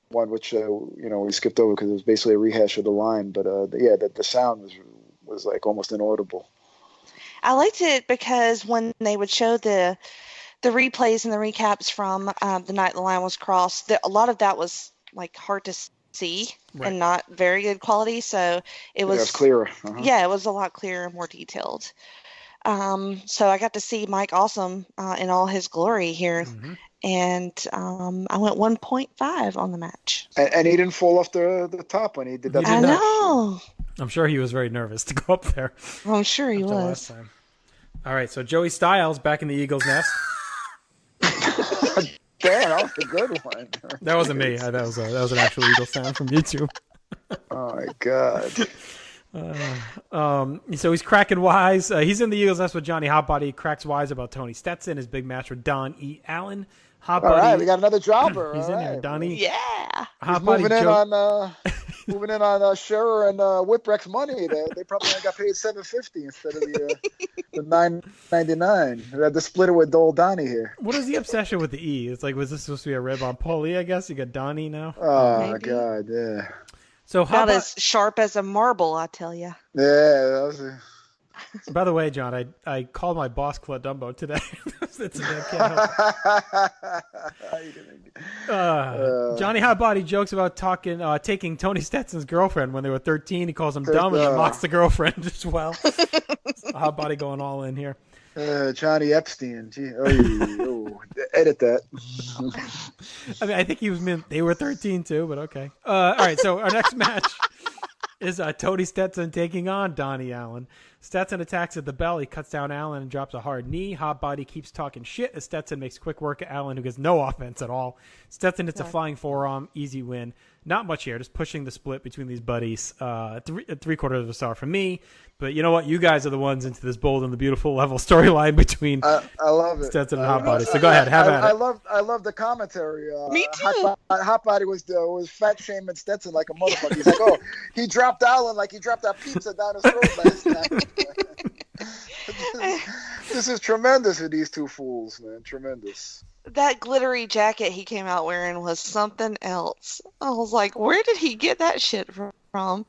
one, which we skipped over because it was basically a rehash of the line. But the sound was like almost inaudible. I liked it because when they would show the replays and the recaps from the night the line was crossed, a lot of that was like hard to see and not very good quality. So it was clearer. Yeah, it was a lot clearer and more detailed. So I got to see Mike Awesome in all his glory here. And I went 1.5 on the match. And he didn't fall off the top when he did that. I know. I'm sure he was very nervous to go up there. I'm sure he was. Last time. All right, so Joey Styles back in the Eagles' nest. Damn, that was a good one. That wasn't me. That was an actual Eagles fan from YouTube. Oh my God. So he's cracking wise. He's in the Eagles' nest with Johnny Hot Body. He cracks wise about Tony Stetson, his big match with Don E. Allen. Hot Body. All right, we got another jobber. He's in there, Donnie. Yeah. Hot Body moving in on Scherer and Whipwreck's money. They probably only got paid $750 instead of the $9.99. We had to split it with Dole Donnie here. What is the obsession with the E? It's like, was this supposed to be a rib on Paulie? I guess you got Donnie now. Oh my God, yeah. So not as sharp as a marble, I tell you. Yeah, that was. By the way, John, I called my boss Claude Dumbo today. Johnny Hot Body jokes about taking Tony Stetson's girlfriend when they were 13. He calls him dumb and then mocks the girlfriend as well. Hot Body going all in here. Johnny Epstein. Gee, edit that. I mean, I think they were 13 too, but okay. All right, so our next match is Tony Stetson taking on Donnie Allen. Stetson attacks at the bell. He cuts down Allen and drops a hard knee. Hot Body keeps talking shit as Stetson makes quick work of Allen, who gets no offense at all. Stetson hits a flying forearm. Easy win. Not much here. Just pushing the split between these buddies. Three-quarters of a star for me. But you know what? You guys are the ones into this bold and the beautiful level storyline between I love it. Stetson and Hot Body. So go ahead. Have at it. I love the commentary. Me too. Hot Body was fat shaming Stetson like a motherfucker. He's like, oh, he dropped Allen like he dropped that pizza down his throat last night. This is tremendous with these two fools, man. Tremendous. That glittery jacket he came out wearing was something else. I was like, where did he get that shit from?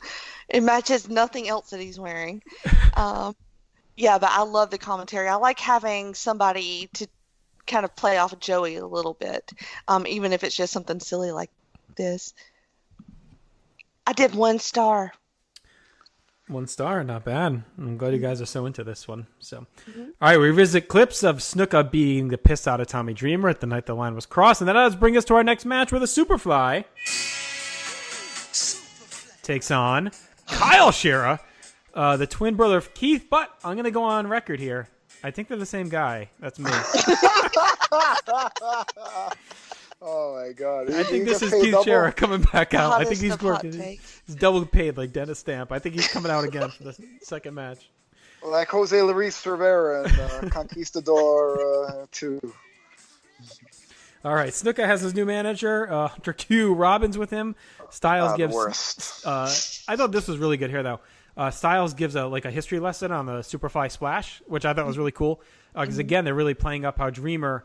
It matches nothing else that he's wearing. Yeah, but I love the commentary. I like having somebody to kind of play off of Joey a little bit, even if it's just something silly like this. I did 1 star. 1 star, not bad. I'm glad you guys are so into this one. So, All right, we revisit clips of Snuka beating the piss out of Tommy Dreamer at the night the line was crossed, and that does bring us to our next match where the Superfly takes on Kyle Scherer, the twin brother of Keith. But I'm going to go on record here. I think they're the same guy. That's me. Oh my God! I think this is Keith Scherer coming back out. I think he's working. He's double paid like Dennis Stamp. I think he's coming out again for the second match. Like Jose Luis Rivera and Conquistador 2. All right, Snuka has his new manager, Hunter Q. Robbins with him. Styles gives. I thought this was really good here though. Styles gives a history lesson on the Superfly Splash, which I thought was really cool. Because again, they're really playing up how Dreamer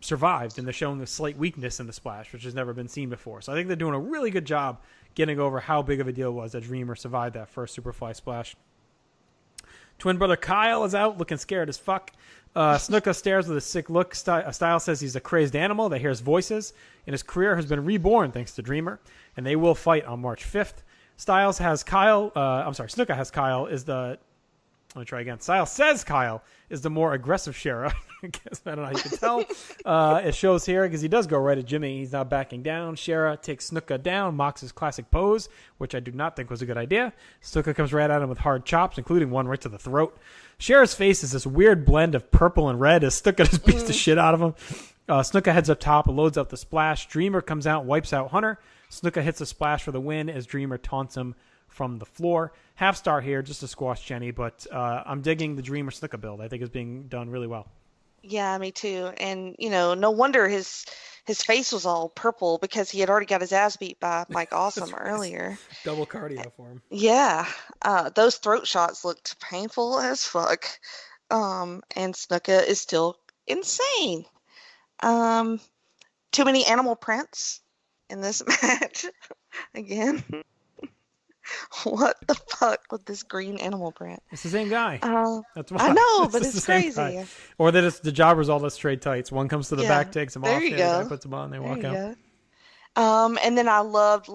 survived, and they're showing a slight weakness in the splash, which has never been seen before. So I think they're doing a really good job getting over how big of a deal it was that Dreamer survived that first Superfly Splash. Twin brother Kyle is out, looking scared as fuck. Snuka stares with a sick look. Styles says he's a crazed animal that hears voices, and his career has been reborn thanks to Dreamer, and they will fight on March 5th. Snuka has Kyle let me try again. Styles says Kyle is the more aggressive Scherer. I guess I don't know how you can tell. It shows here because he does go right at Jimmy. He's not backing down. Scherer takes Snuka down, mocks his classic pose, which I do not think was a good idea. Snuka comes right at him with hard chops, including one right to the throat. Scherer's face is this weird blend of purple and red as Snuka just beats the shit out of him. Snuka heads up top, loads up the splash. Dreamer comes out, wipes out Hunter. Snuka hits a splash for the win as Dreamer taunts him from the floor. Half star here just to squash Jenny, but I'm digging the Dreamer Snuka build. I think it's being done really well. Yeah, me too. And no wonder his face was all purple because he had already got his ass beat by Mike Awesome earlier. Double cardio for him. Yeah, those throat shots looked painful as fuck. And Snuka is still insane. Too many animal prints in this match again. What the fuck with this green animal print? It's the same guy. That's why. I know, but just it's the same crazy. guy. Or that it's the jobbers all the straight tights. One comes to the back, takes them off. There you The other go. guy puts them on, they There walk you out. go. And then I loved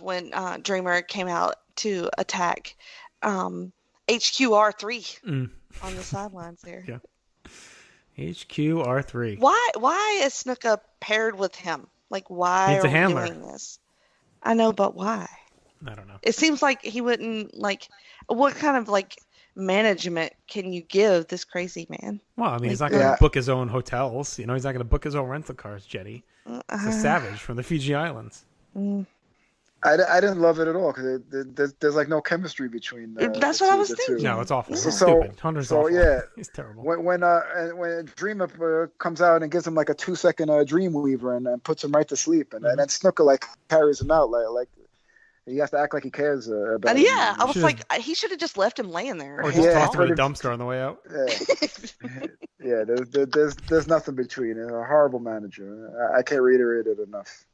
when Dreamer came out to attack HQR3 on the sidelines there. Yeah. HQR3. Why is Snuka paired with him? Like, why He's are a we handler. doing this? I know, but why? I don't know. It seems like he wouldn't, like, what kind of, like, management can you give this crazy man? Well, I mean, he's not going to book his own hotels. You know, he's not going to book his own rental cars, Jetty. He's a savage from the Fiji Islands. I didn't love it at all because there's like no chemistry between. That's what I was thinking. No, it's awful. So, It's stupid. Hunter's awful. yeah, He's terrible. When Dreamer comes out and gives him like a 2-second Dreamweaver and puts him right to sleep, and then Snuka like carries him out like he has to act like he cares about. And him. yeah, I was like, he should have just left him laying there. Or just tossed him in a dumpster on the way out. Yeah, there's nothing between. A horrible manager. I can't reiterate it enough.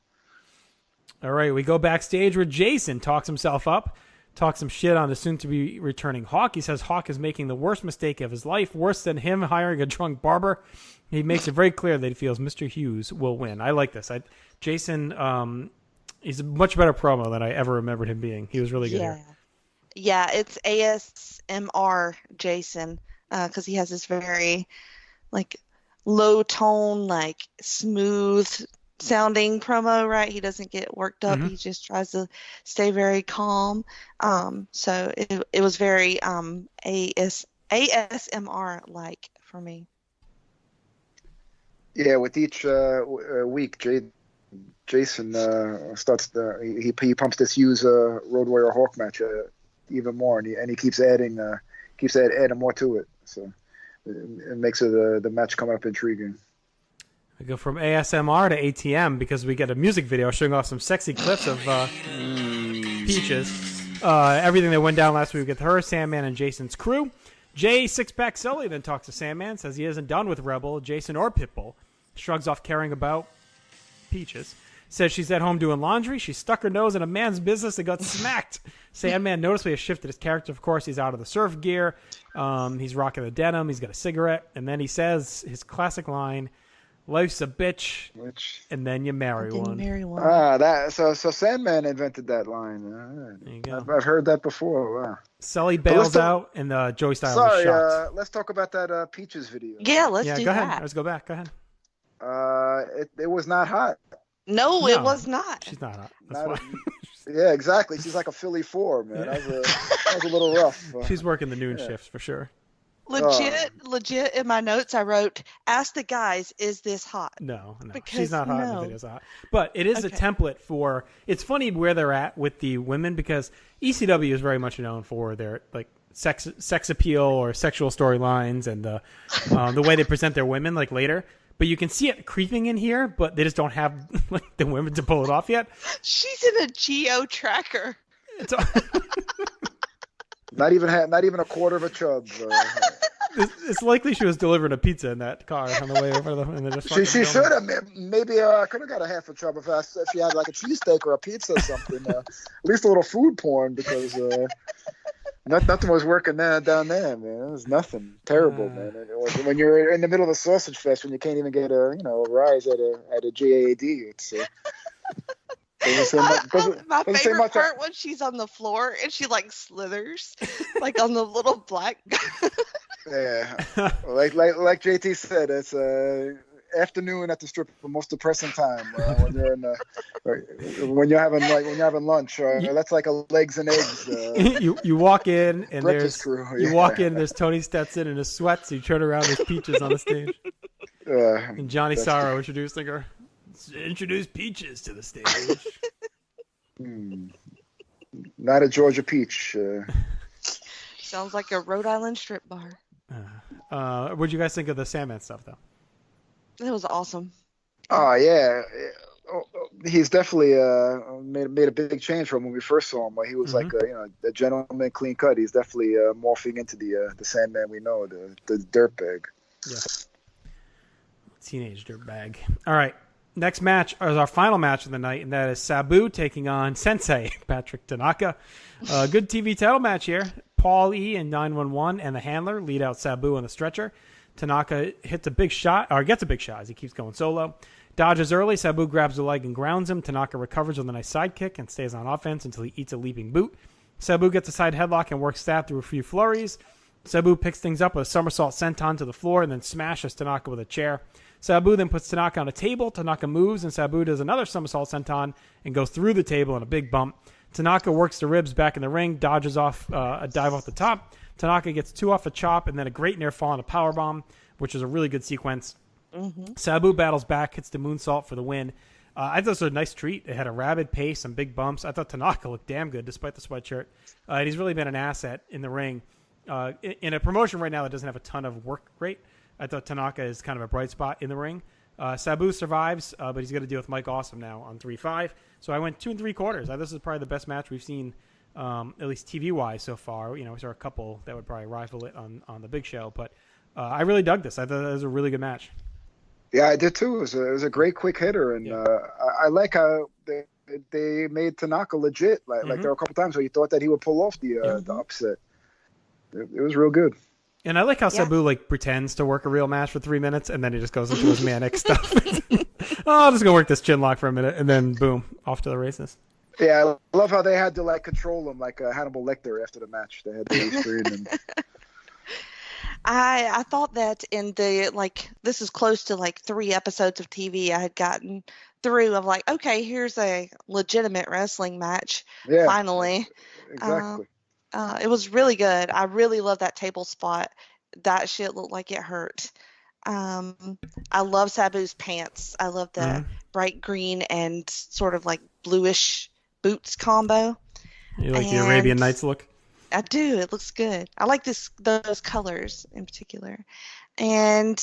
All right, we go backstage where Jason talks himself up, talks some shit on the soon-to-be returning Hawk. He says Hawk is making the worst mistake of his life, worse than him hiring a drunk barber. He makes it very clear that he feels Mr. Hughes will win. I like this. Jason, he's a much better promo than I ever remembered him being. He was really good here. Yeah, it's ASMR Jason, because he has this very, like, low-tone, like, smooth sounding promo, right? He doesn't get worked up. He just tries to stay very calm. So it was very ASMR like for me. Yeah, with each week, Jason starts he pumps this Hughes Road Warrior Hawk match even more, and he keeps adding more to it. So it makes the match come up intriguing. We go from ASMR to ATM because we get a music video showing off some sexy clips of Peaches. Everything that went down last week with her, Sandman, and Jason's crew. Jay Sixpack Sully then talks to Sandman, says he isn't done with Rebel, Jason, or Pitbull. Shrugs off caring about Peaches. Says she's at home doing laundry. She stuck her nose in a man's business and got smacked. Sandman noticeably has shifted his character. Of course, he's out of the surf gear. He's rocking the denim. He's got a cigarette. And then he says his classic line, "Life's a bitch, and then you marry one." So Sandman invented that line. There you go. I've heard that before. Wow. Sully bails out, and Joey Styles is shocked. Let's talk about that Peaches video. Yeah, let's do go that. ahead. Let's go back. Go ahead. It was not hot. No, it was not. She's not hot. That's why. Yeah, exactly. She's like a Philly 4, man. That was a little rough. She's working the noon shifts for sure. Legit. In my notes, I wrote, "Ask the guys, is this hot?" No, because she's not hot. The video's hot, but it is a template for. It's funny where they're at with the women because ECW is very much known for their like sex appeal or sexual storylines and the way they present their women like later. But you can see it creeping in here, but they just don't have like the women to pull it off yet. She's in a Geo tracker. It's not even a quarter of a chub. It's likely she was delivering a pizza in that car on the way over. She should have. Maybe I could have got a half a chub if she had like a cheesesteak or a pizza or something. At least a little food porn because nothing was working down there, man. It was nothing. Terrible, man. When you're in the middle of a sausage fest, when you can't even get a rise at a JAD, it's. My favorite part when she's on the floor and she like slithers like on the little black. Yeah, like JT said, it's afternoon at the strip, the most depressing time when you're when you're having lunch. That's like a legs and eggs. You walk in and there's crew, there's Tony Stetson in his sweats. You turn around, there's Peaches on the stage, and Johnny Sorrow introducing her. Introduce Peaches to the stage. Not a Georgia peach. Sounds like a Rhode Island strip bar. What'd you guys think of the Sandman stuff, though? It was awesome. Oh yeah, he's definitely made a big change from when we first saw him. He was like a gentleman, clean cut. He's definitely morphing into the Sandman we know, the dirtbag. Yeah. Teenage dirtbag. All right. Next match is our final match of the night, and that is Sabu taking on Sensei Patrick Tanaka. Good TV title match here. Paul E. and 911 and the handler lead out Sabu on the stretcher. Tanaka gets a big shot as he keeps going solo. Dodges early. Sabu grabs the leg and grounds him. Tanaka recovers with a nice side kick and stays on offense until he eats a leaping boot. Sabu gets a side headlock and works that through a few flurries. Sabu picks things up with a somersault senton to the floor and then smashes Tanaka with a chair. Sabu then puts Tanaka on a table. Tanaka moves, and Sabu does another somersault senton and goes through the table in a big bump. Tanaka works the ribs back in the ring, dodges off a dive off the top. Tanaka gets 2 off a chop and then a great near fall and a powerbomb, which is a really good sequence. Mm-hmm. Sabu battles back, hits the moonsault for the win. I thought it was a nice treat. It had a rapid pace, some big bumps. I thought Tanaka looked damn good despite the sweatshirt. And he's really been an asset in the ring. In a promotion right now that doesn't have a ton of work rate, I thought Tanaka is kind of a bright spot in the ring. Sabu survives, but he's going to deal with Mike Awesome now on 3-5. So I went 2 3/4. This is probably the best match we've seen, at least TV-wise so far. We saw a couple that would probably rival it on the big show. But I really dug this. I thought it was a really good match. Yeah, I did too. It was a great quick hitter. And I like how they made Tanaka legit. Like there were a couple times where you thought that he would pull off the upset. It was real good. And I like how Sabu pretends to work a real match for 3 minutes, and then he just goes into his manic stuff. I'm just gonna work this chin lock for a minute, and then boom, off to the races. Yeah, I love how they had to control him like Hannibal Lecter after the match. They had to screen him. I thought that in the this is close to 3 episodes of TV I had gotten through of okay, here's a legitimate wrestling match. Yeah, finally. Exactly. It was really good. I really love that table spot. That shit looked like it hurt. I love Sabu's pants. I love the bright green and sort of bluish boots combo. You like the Arabian Nights look? I do. It looks good. I like those colors in particular. And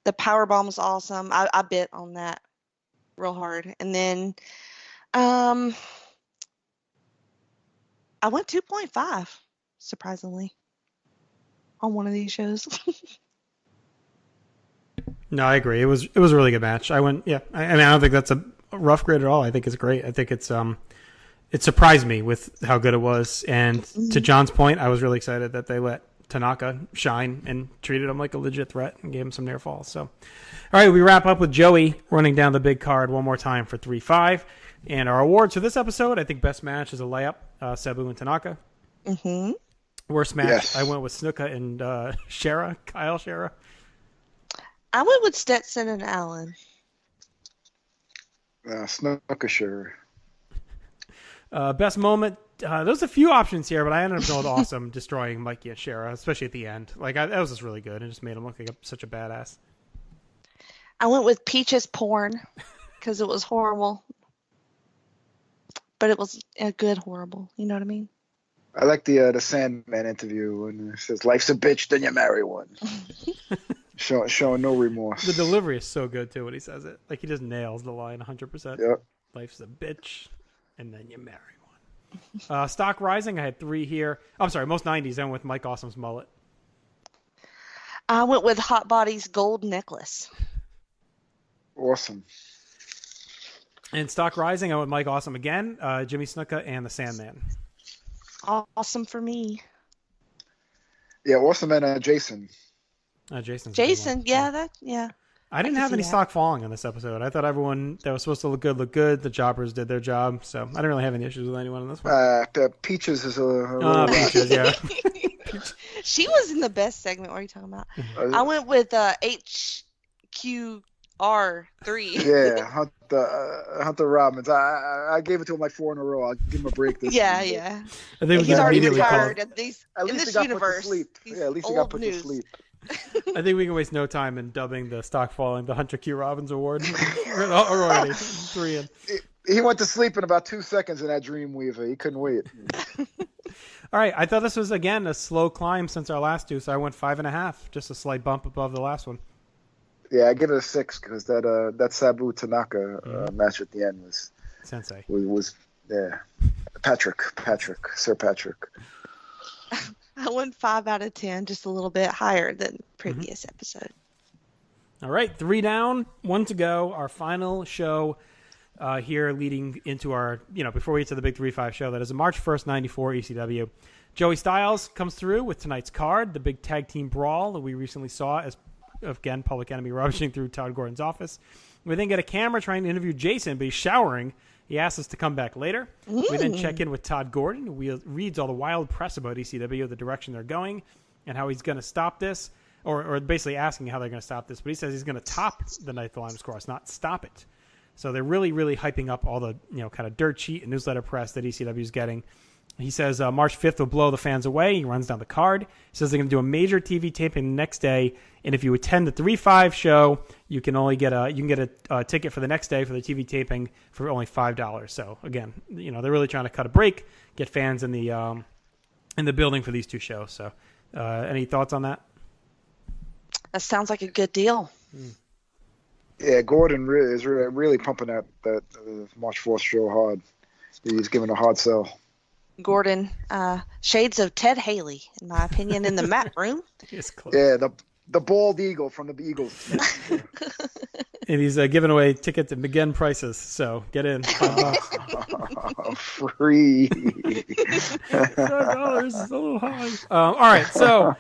the powerbomb was awesome. I bit on that real hard. And then I went 2.5, surprisingly, on one of these shows. No, I agree. It was a really good match. I went, I don't think that's a rough grade at all. I think it's great. I think it's it surprised me with how good it was. And to John's point, I was really excited that they let Tanaka shine and treated him like a legit threat and gave him some near falls. So, all right, we wrap up with Joey running down the big card one more time for 3-5. And our awards for this episode, I think best match is a layup, Sabu and Tanaka. Mm-hmm. Worst match, I went with Snuka and Kyle Shera. I went with Stetson and Allen. Snuka Shera. Best moment, there's a few options here, but I ended up going with Awesome destroying Mikey and Shera, especially at the end. That was just really good. It just made him look like such a badass. I went with Peach's porn because it was horrible. But it was a good horrible. You know what I mean? I like the Sandman interview when it says, "Life's a bitch, then you marry one." Showing no remorse. The delivery is so good, too, when he says it. He just nails the line 100%. Yep. Life's a bitch, and then you marry one. Stock Rising, I had 3 here. I'm sorry, most 90s. I went with Mike Awesome's mullet. I went with Hot Body's gold necklace. Awesome. And Stock Rising, I went with Mike Awesome again, Jimmy Snuka, and the Sandman. Awesome for me. Yeah, Awesome and Jason. Jason, yeah. I didn't have any stock falling on this episode. I thought everyone that was supposed to look good. The jobbers did their job, so I didn't really have any issues with anyone in this one. Peaches is a little Peaches, yeah. She was in the best segment. What are you talking about? I went with HQR3. Yeah, Hunter Robbins. I gave it to him 4 in a row. I'll give him a break this yeah. I think he's already retired in this universe. At least he got put to sleep. I think we can waste no time in dubbing the stock falling the Hunter Q. Robbins Award. Already 3 in. He went to sleep in about 2 seconds in that Dreamweaver. He couldn't wait. All right, I thought this was, again, a slow climb since our last 2, so I went 5.5, just a slight bump above the last one. Yeah, I give it a 6 because that Sabu Tanaka match at the end was Sensei. Was Sir Patrick. I went 5 out of 10, just a little bit higher than previous episode. All right, 3 down, 1 to go. Our final show here leading into our, before we get to the big 3-5 show, that is a March 1st, 94 ECW. Joey Styles comes through with tonight's card, the big tag team brawl that we recently saw as, again, Public Enemy rushing through Todd Gordon's office. We then get a camera trying to interview Jason, but he's showering. He asks us to come back later. We then check in with Todd Gordon, who reads all the wild press about ECW, the direction they're going, and how he's going to stop this, or basically asking how they're going to stop this. But he says he's going to top the Night of the Limes Cross, not stop it. So they're really, really hyping up all the kind of dirt sheet and newsletter press that ECW is getting. He says March 5th will blow the fans away. He runs down the card. He says they're going to do a major TV taping the next day, and if you attend the 3-5 show, you can get a ticket for the next day for the TV taping for only $5. So again, they're really trying to cut a break, get fans in the building for these 2 shows. So any thoughts on that? That sounds like a good deal. Yeah, Gordon is really pumping that March 4th show hard. He's giving a hard sell. Gordon, shades of Ted Haley, in my opinion, in the mat room. It's close. Yeah, the bald eagle from the Eagles. And he's giving away tickets at McGinn prices, so get in. Free. $5 is a little high. All right, so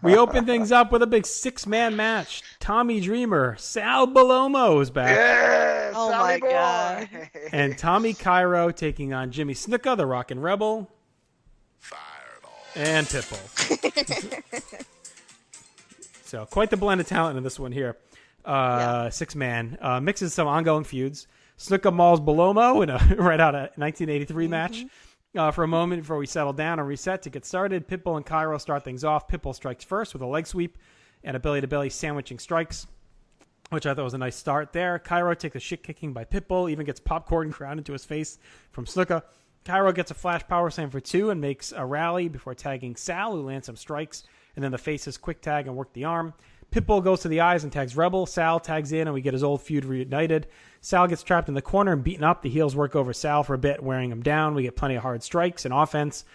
we open things up with a big 6-man match. Tommy Dreamer, Sal Balomo is back. Yeah, Oh Sally my boy. God. And Tommy Cairo taking on Jimmy Snuka, the Rockin' Rebel. And Pitbull. So quite the blend of talent in this one here. 6-man. Mixes some ongoing feuds. Snuka mauls Balomo in a right out of 1983 match. For a moment before we settle down and reset to get started, Pitbull and Cairo start things off. Pitbull strikes first with a leg sweep and a belly-to-belly sandwiching strikes, which I thought was a nice start there. Cairo takes a shit kicking by Pitbull, even gets popcorn ground into his face from Snuka. Cairo gets a flash power slam for 2 and makes a rally before tagging Sal, who lands some strikes, and then the faces quick tag and work the arm. Pitbull goes to the eyes and tags Rebel. Sal tags in, and we get his old feud reunited. Sal gets trapped in the corner and beaten up. The heels work over Sal for a bit, wearing him down. We get plenty of hard strikes and offense.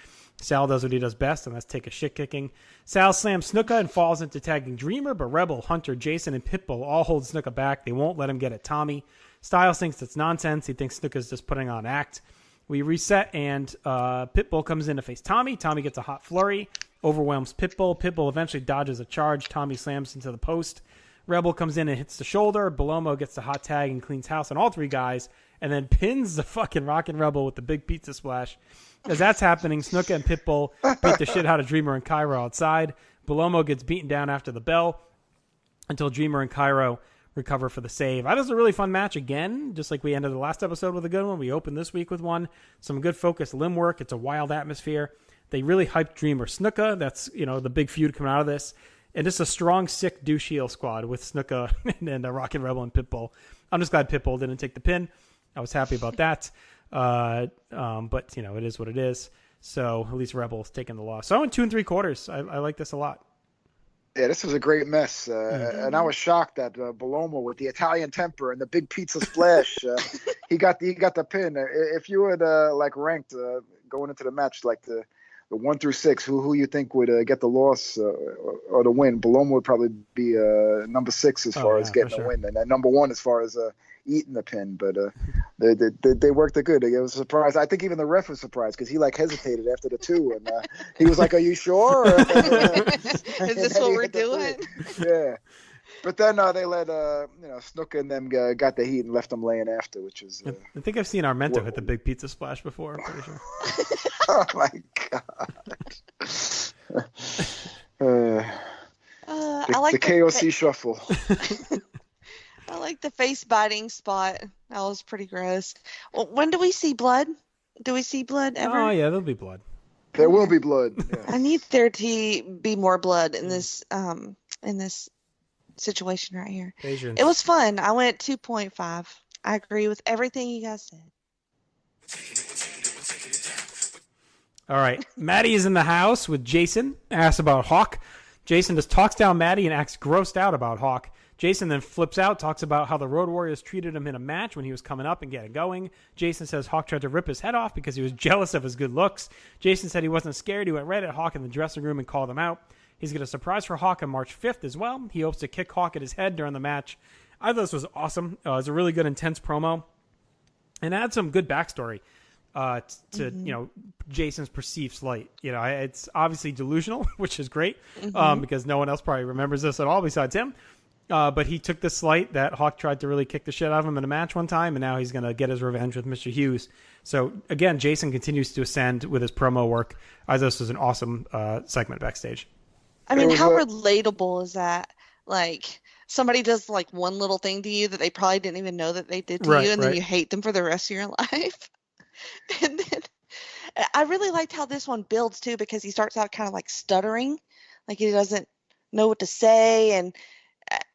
Sal does what he does best, and that's take a shit kicking. Sal slams Snuka and falls into tagging Dreamer, but Rebel, Hunter, Jason, and Pitbull all hold Snuka back. They won't let him get at Tommy. Styles thinks it's nonsense. He thinks Snuka's just putting on an act. We reset, and Pitbull comes in to face Tommy. Tommy gets a hot flurry, overwhelms Pitbull. Pitbull eventually dodges a charge. Tommy slams into the post. Rebel comes in and hits the shoulder. Balomo gets the hot tag and cleans house on all 3 guys, and then pins the fucking Rockin' Rebel with the big pizza splash. As that's happening, Snuka and Pitbull beat the shit out of Dreamer and Cairo outside. Balomo gets beaten down after the bell until Dreamer and Cairo recover for the save. That was a really fun match again, just like we ended the last episode with a good one. We opened this week with one. Some good focused limb work. It's a wild atmosphere. They really hyped Dreamer Snuka. That's, the big feud coming out of this. And just a strong, sick douche heel squad with Snuka and Rockin' Rebel and Pitbull. I'm just glad Pitbull didn't take the pin. I was happy about that. But, it is what it is. So at least Rebel's taking the loss. So I went 2 3/4. I like this a lot. Yeah, this was a great mess, and I was shocked that Balomo, with the Italian temper and the big pizza splash, he got the pin. If you would ranked going into the match, like the 1 through 6, who you think would get the loss or the win? Balomo would probably be number 6 as far as getting the win, and number 1 as far as eating the pin. But they worked it good. It was a surprise. I think even the ref was surprised because he hesitated after the 2, and he was like, "Are you sure? Is this what we're doing?" Yeah. But then they let Snuka and them got the heat and left them laying after, which is. I think I've seen Armento hit the big pizza splash before. I'm pretty sure. Oh my god. I like the KOC shuffle. I like the face biting spot. That was pretty gross. Well, when do we see blood? Do we see blood ever? Oh yeah, there'll be blood. There will be blood. Yeah. I need there to be more blood in this situation right here. Patience. It was fun. I went 2.5. I agree with everything you guys said. All right, Maddie is in the house with Jason. Asks about Hawk. Jason just talks down Maddie and acts grossed out about Hawk. Jason then flips out, talks about how the Road Warriors treated him in a match when he was coming up and getting going. Jason says Hawk tried to rip his head off because he was jealous of his good looks. Jason said he wasn't scared. He went right at Hawk in the dressing room and called him out. He's got a surprise for Hawk on March 5th as well. He hopes to kick Hawk at his head during the match. I thought this was awesome. It was a really good, intense promo. And add some good backstory to Jason's perceived slight. It's obviously delusional, which is great because no one else probably remembers this at all besides him. But he took this slight that Hawk tried to really kick the shit out of him in a match one time, and now he's going to get his revenge with Mr. Hughes. So, again, Jason continues to ascend with his promo work. I thought this was an awesome segment backstage. I mean, how relatable is that? Like, somebody does, like, one little thing to you that they probably didn't even know that they did to you, and then you hate them for the rest of your life. And then I really liked how this one builds, too, because he starts out kind of, like, stuttering. Like, he doesn't know what to say, and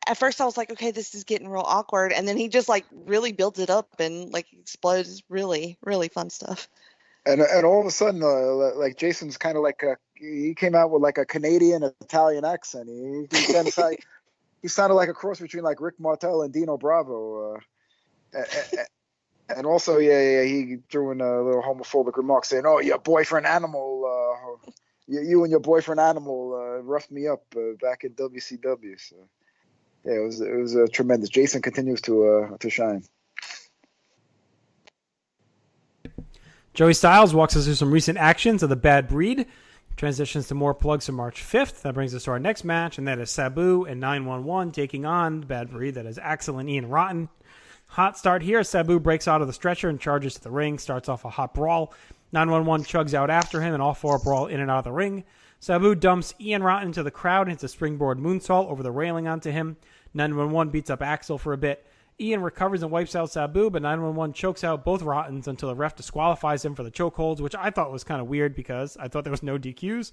at first I was like, okay, this is getting real awkward. And then he just like really builds it up and like explodes. Really, really fun stuff. And all of a sudden, like Jason's kind of like he came out with like a Canadian Italian accent. He sounded like a cross between like Rick Martel and Dino Bravo. And also, he threw in a little homophobic remark saying, "Oh, your boyfriend Animal, you and your boyfriend Animal roughed me up back in WCW." So. Yeah, it was tremendous. Jason continues to shine. Joey Styles walks us through some recent actions of the Bad Breed. Transitions to more plugs on March 5th. That brings us to our next match, and that is Sabu and 911 taking on the Bad Breed. That is Axel and Ian Rotten. Hot start here. Sabu breaks out of the stretcher and charges to the ring. Starts off a hot brawl. 911 chugs out after him, and all four brawl in and out of the ring. Sabu dumps Ian Rotten into the crowd and hits a springboard moonsault over the railing onto him. 911 beats up Axel for a bit. Ian recovers and wipes out Sabu, but 911 chokes out both Rottens until the ref disqualifies him for the chokeholds, which I thought was kind of weird because I thought there was no DQs.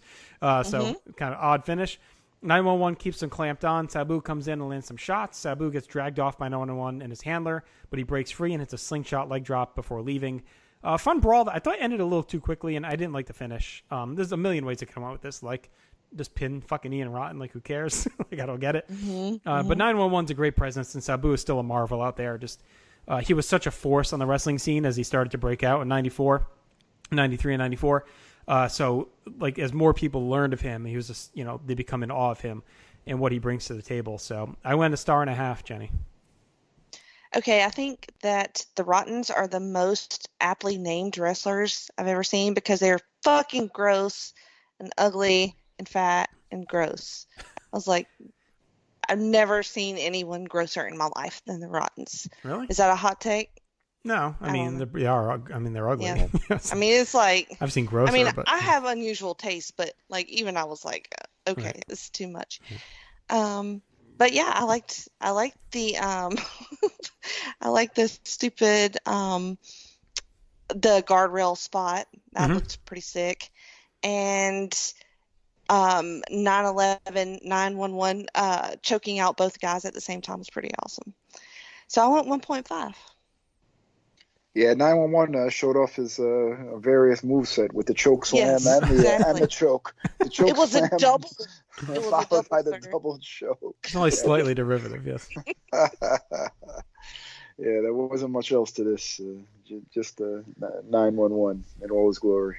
So kind of odd finish. 911 keeps him clamped on. Sabu comes in and lands some shots. Sabu gets dragged off by 911 and his handler, but he breaks free and hits a slingshot leg drop before leaving. Fun brawl that I thought ended a little too quickly, and I didn't like the finish. There's a million ways to come out with this, like just pin fucking Ian Rotten, like who cares? Like I don't get it. But 911's a great presence, and Sabu is still a marvel out there. Just he was such a force on the wrestling scene as he started to break out in 93 and 94. So like as more people learned of him, he was just, they become in awe of him and what he brings to the table. So I went 1.5 stars, Jenny. Okay, I think that the Rottens are the most aptly named wrestlers I've ever seen because they're fucking gross and ugly and fat and gross. I was like, I've never seen anyone grosser in my life than the Rottens. Really? Is that a hot take? No, I mean they're ugly. Yeah. I mean, it's like I've seen grosser. I mean, but I have unusual taste, but like even I was like, okay, right. This is too much. But yeah, I liked the I like the stupid the guardrail spot that looked pretty sick, and 911 choking out both guys at the same time was pretty awesome. So I went 1.5. Yeah, 911 showed off his various moveset with the choke slam and the choke. The choke it was slam a double. It was followed by the sir. double choke. it's only slightly derivative, yes. Yeah, there wasn't much else to this. Just 911 in all his glory.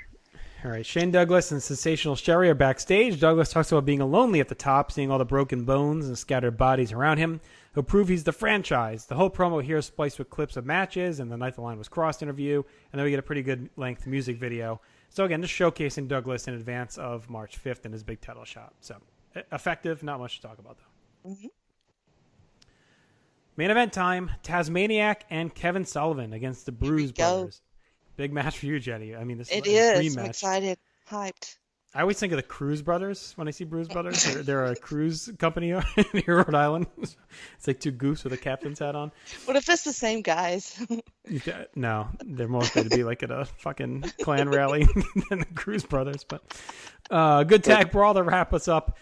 All right, Shane Douglas and Sensational Sherry are backstage. Douglas talks about being lonely at the top, seeing all the broken bones and scattered bodies around him. He'll prove he's the franchise. The whole promo here is spliced with clips of matches and the Night the Line Was Crossed interview, and then we get a pretty good length music video. So again, just showcasing Douglas in advance of March 5th and his big title shot. So effective, not much to talk about though. Main event time, Tasmaniac and Kevin Sullivan against the Bruise Brothers. Big match for you, Jenny. I mean, this is a dream match. I'm excited. Hyped. I always think of the Cruise Brothers when I see Bruise Brothers. They're a cruise company in Rhode Island. It's like two goofs with a captain's hat on. What if it's the same guys? No, they're more likely to be like at a fucking clan rally than the Cruise Brothers. But good tag brawl to wrap us up.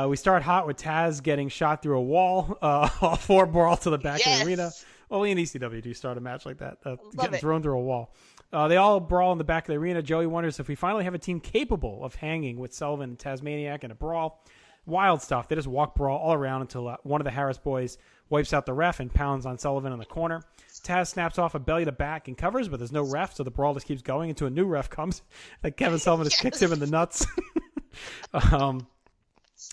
We start hot with Taz getting shot through a wall. All four brawl to the back of the arena. Only in ECW do you start a match like that. Getting thrown through a wall. They all brawl in the back of the arena. Joey wonders if we finally have a team capable of hanging with Sullivan and Tasmaniac in a brawl. Wild stuff. They just walk brawl all around until one of the Harris boys wipes out the ref and pounds on Sullivan in the corner. Taz snaps off a belly to back and covers, but there's no ref, so the brawl just keeps going until a new ref comes. Like Kevin Sullivan just kicks him in the nuts.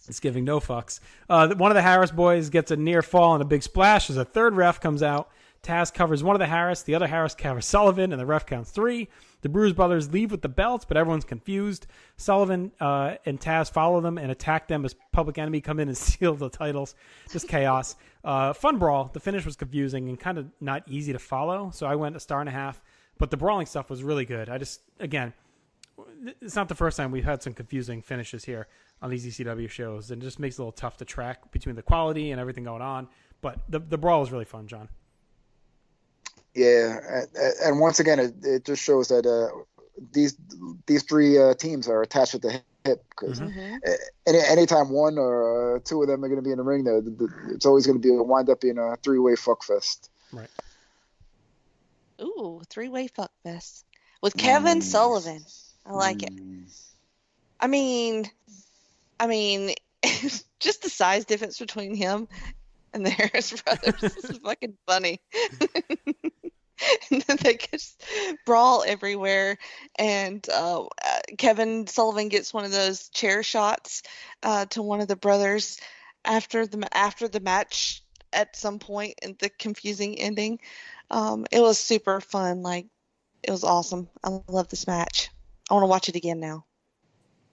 It's giving no fucks. One of the Harris boys gets a near fall and a big splash as a third ref comes out. Taz covers one of the Harris. The other Harris covers Sullivan, and the ref counts 3. The Bruise Brothers leave with the belts, but everyone's confused. Sullivan and Taz follow them and attack them as Public Enemy come in and steal the titles. Just chaos. Fun brawl. The finish was confusing and kind of not easy to follow, so I went 1.5 stars. But the brawling stuff was really good. Again, it's not the first time we've had some confusing finishes here on these ECW shows, and it just makes it a little tough to track between the quality and everything going on. But the brawl was really fun, John. Yeah, and once again, it just shows that these 3 teams are attached at the hip, because anytime one or 2 of them are going to be in the ring, it's always going to wind up being a 3-way fuck fest. Right. Ooh, 3-way fuck fest with Kevin Sullivan. I like it. I mean, just the size difference between him and the Harris brothers is fucking funny. And then they just brawl everywhere, and Kevin Sullivan gets one of those chair shots to one of the brothers after the match at some point in the confusing ending. It was super fun. Like, it was awesome. I love this match. I want to watch it again now.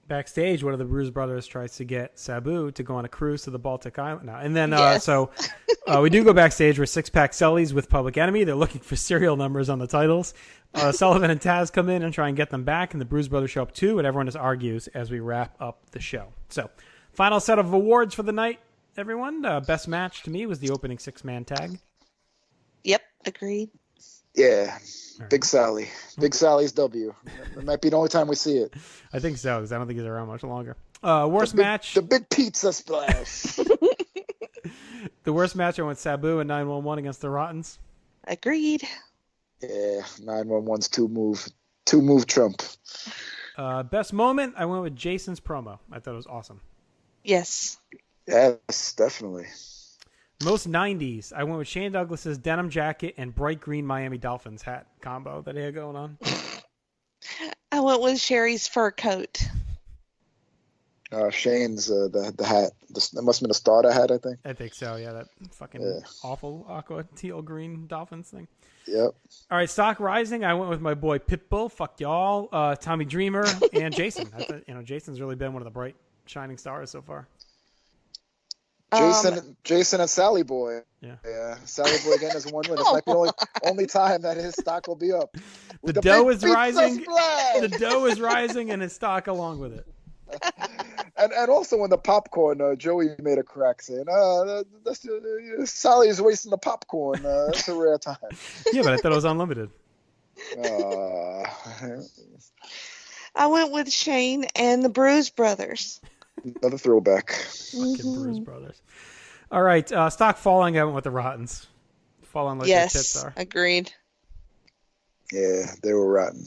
Backstage, one of the Bruise Brothers tries to get Sabu to go on a cruise to the Baltic Island now. And then, we do go backstage with Six Pack Sullies with Public Enemy. They're looking for serial numbers on the titles. Sullivan and Taz come in and try and get them back, and the Bruise Brothers show up too, and everyone just argues as we wrap up the show. So, final set of awards for the night, everyone. Best match to me was the opening 6-man tag. Yep, agreed. Yeah, Big Sally. Big Sally's W. It might be the only time we see it. I think so, because I don't think he's around much longer. Worst match. The big pizza splash. The worst match, I went Sabu and 911 against the Rottens. Agreed. Yeah, 911's two move Trump. Best moment, I went with Jason's promo. I thought it was awesome. Yes. Yes, definitely. Most 90s, I went with Shane Douglas's denim jacket and bright green Miami Dolphins hat combo that he had going on. I went with Sherry's fur coat. Shane's the hat. That must have been a starter hat, I think. I think so, yeah. That fucking awful aqua teal green Dolphins thing. Yep. All right, Stock Rising, I went with my boy Pitbull, fuck y'all, Tommy Dreamer, and Jason. I thought, Jason's really been one of the bright, shining stars so far. Jason and Sally Boy. Yeah. Sally Boy again is 1 win. This might be the only time that his stock will be up. The dough is rising. The dough is rising, and his stock along with it. And also in the popcorn, Joey made a crack saying, Sally is wasting the popcorn. That's a rare time. Yeah, but I thought it was unlimited. I went with Shane and the Bruise Brothers. Another throwback. Fucking Bruise Brothers. All right, stock falling. I went with the Rottens. Falling like their tits are. Agreed. Yeah, they were rotten.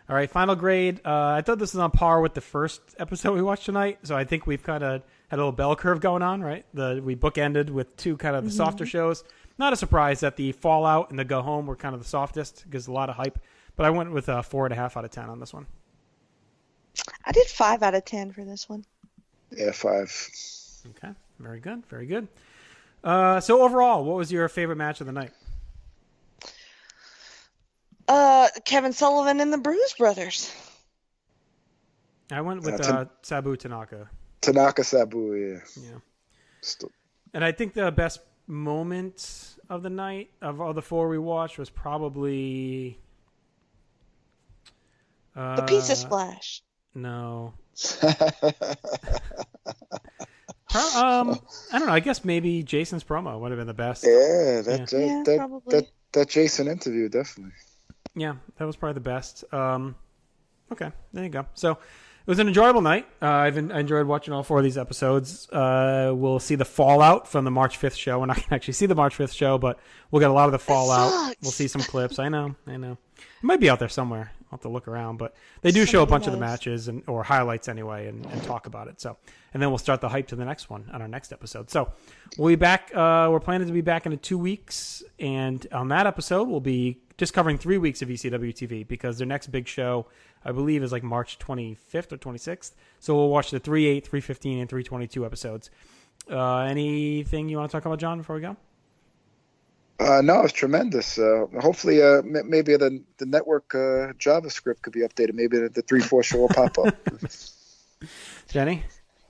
All right, final grade. I thought this was on par with the first episode we watched tonight, so I think we've kind of had a little bell curve going on, right? We bookended with 2 kind of the softer shows. Not a surprise that the Fallout and the Go Home were kind of the softest because a lot of hype, but I went with 4.5 out of 10 on this one. I did 5 out of 10 for this one. Yeah, 5. Okay, very good, very good. So overall, what was your favorite match of the night? Kevin Sullivan and the Bruise Brothers. I went with Sabu Tanaka. Tanaka Sabu, yeah. And I think the best moment of the night of all the 4 we watched was probably the pizza splash. No. I don't know. I guess maybe Jason's promo would have been the best. Yeah, that Jason interview, definitely. Yeah, that was probably the best. Okay, there you go. So it was an enjoyable night. I enjoyed watching all 4 of these episodes. We'll see the fallout from the March 5th show. We're not going to actually see the March 5th show, but we'll get a lot of the fallout. We'll see some clips. I know. It might be out there somewhere. I'll have to look around, but they do show a bunch of the knows. matches or highlights anyway, and talk about it. So, and then we'll start the hype to the next one on our next episode. So, we'll be back. We're planning to be back in 2 weeks, and on that episode, we'll be just covering 3 weeks of ECW TV because their next big show, I believe, is like March 25th or 26th. So we'll watch the 3/8, 3/15, and 3/22 episodes. Anything you want to talk about, John, before we go? No, it's tremendous. Hopefully, maybe the network JavaScript could be updated. Maybe the 3/4 show will pop up. Jenny?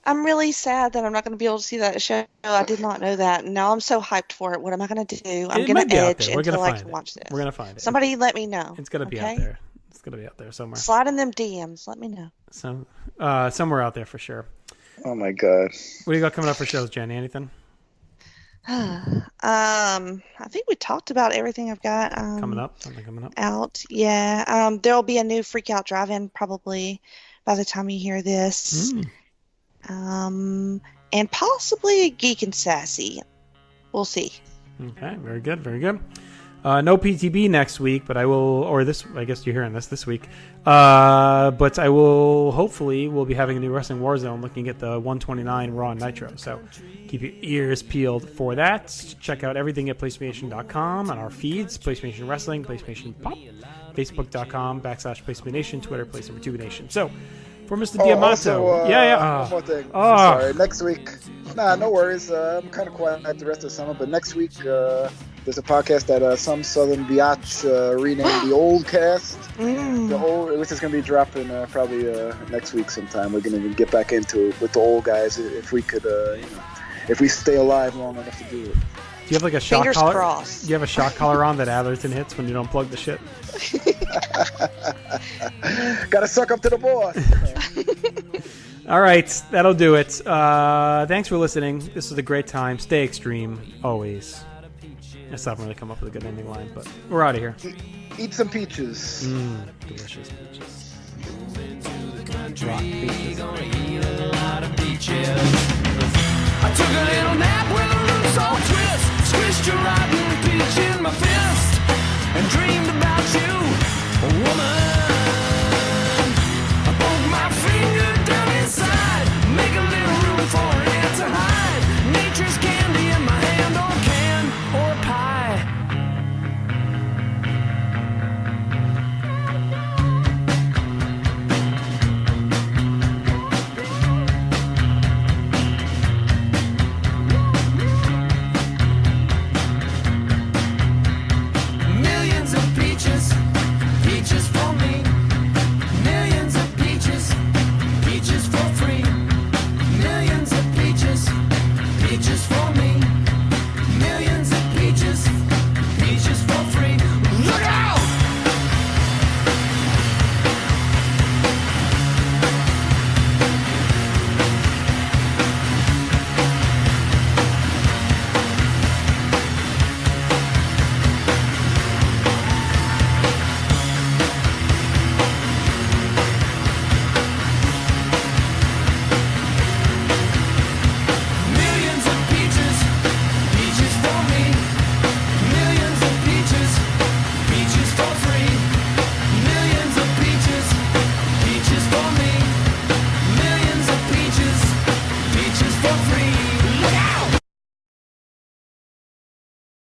I'm really sad that I'm not going to be able to see that show. I did not know that. And now I'm so hyped for it. What am I going to do? I'm going to edge until I can watch this. We're going to find it. Somebody let me know. It's going to be out there. It's going to be out there somewhere. Slide in them DMs. Let me know. So, somewhere out there for sure. Oh, my God. What do you got coming up for shows, Jenny? Anything? I think we talked about everything I've got. Something coming up. Out. Yeah. There'll be a new Freak Out Drive-In probably by the time you hear this. And possibly a Geek and Sassy. We'll see. Okay, very good, very good. No PTB next week, but I will, or this, I guess you're hearing this week. But I will, hopefully, we'll be having a new Wrestling Warzone looking at the 129 Raw and Nitro. So keep your ears peeled for that. Check out everything at PlayStation.com on our feeds, PlayStation Wrestling, PlayStation Pop, Facebook.com/PlayStation, Twitter, PlayStation2Nation. So, for Mr. Diamato. One more thing. Sorry. Next week. Nah, no worries. I'm kind of quiet the rest of the summer, but next week there's a podcast that some Southern Biatch renamed the Old Cast. Which is going to be dropping probably next week sometime. We're going to get back into it with the old guys if we could, if we stay alive long enough to do it. Do you have like a shock Fingers collar? crossed. Do you have a shock collar on that Atherton hits when you don't plug the shit? Gotta suck up to the boss. All right, that'll do it. Thanks for listening. This was a great time. Stay extreme, always. I still haven't really come up with a good ending line, but we're out of here. Eat some peaches. Delicious peaches. I took a little nap with a loose old twist, squished a rotten peach in my fist, and dreamed about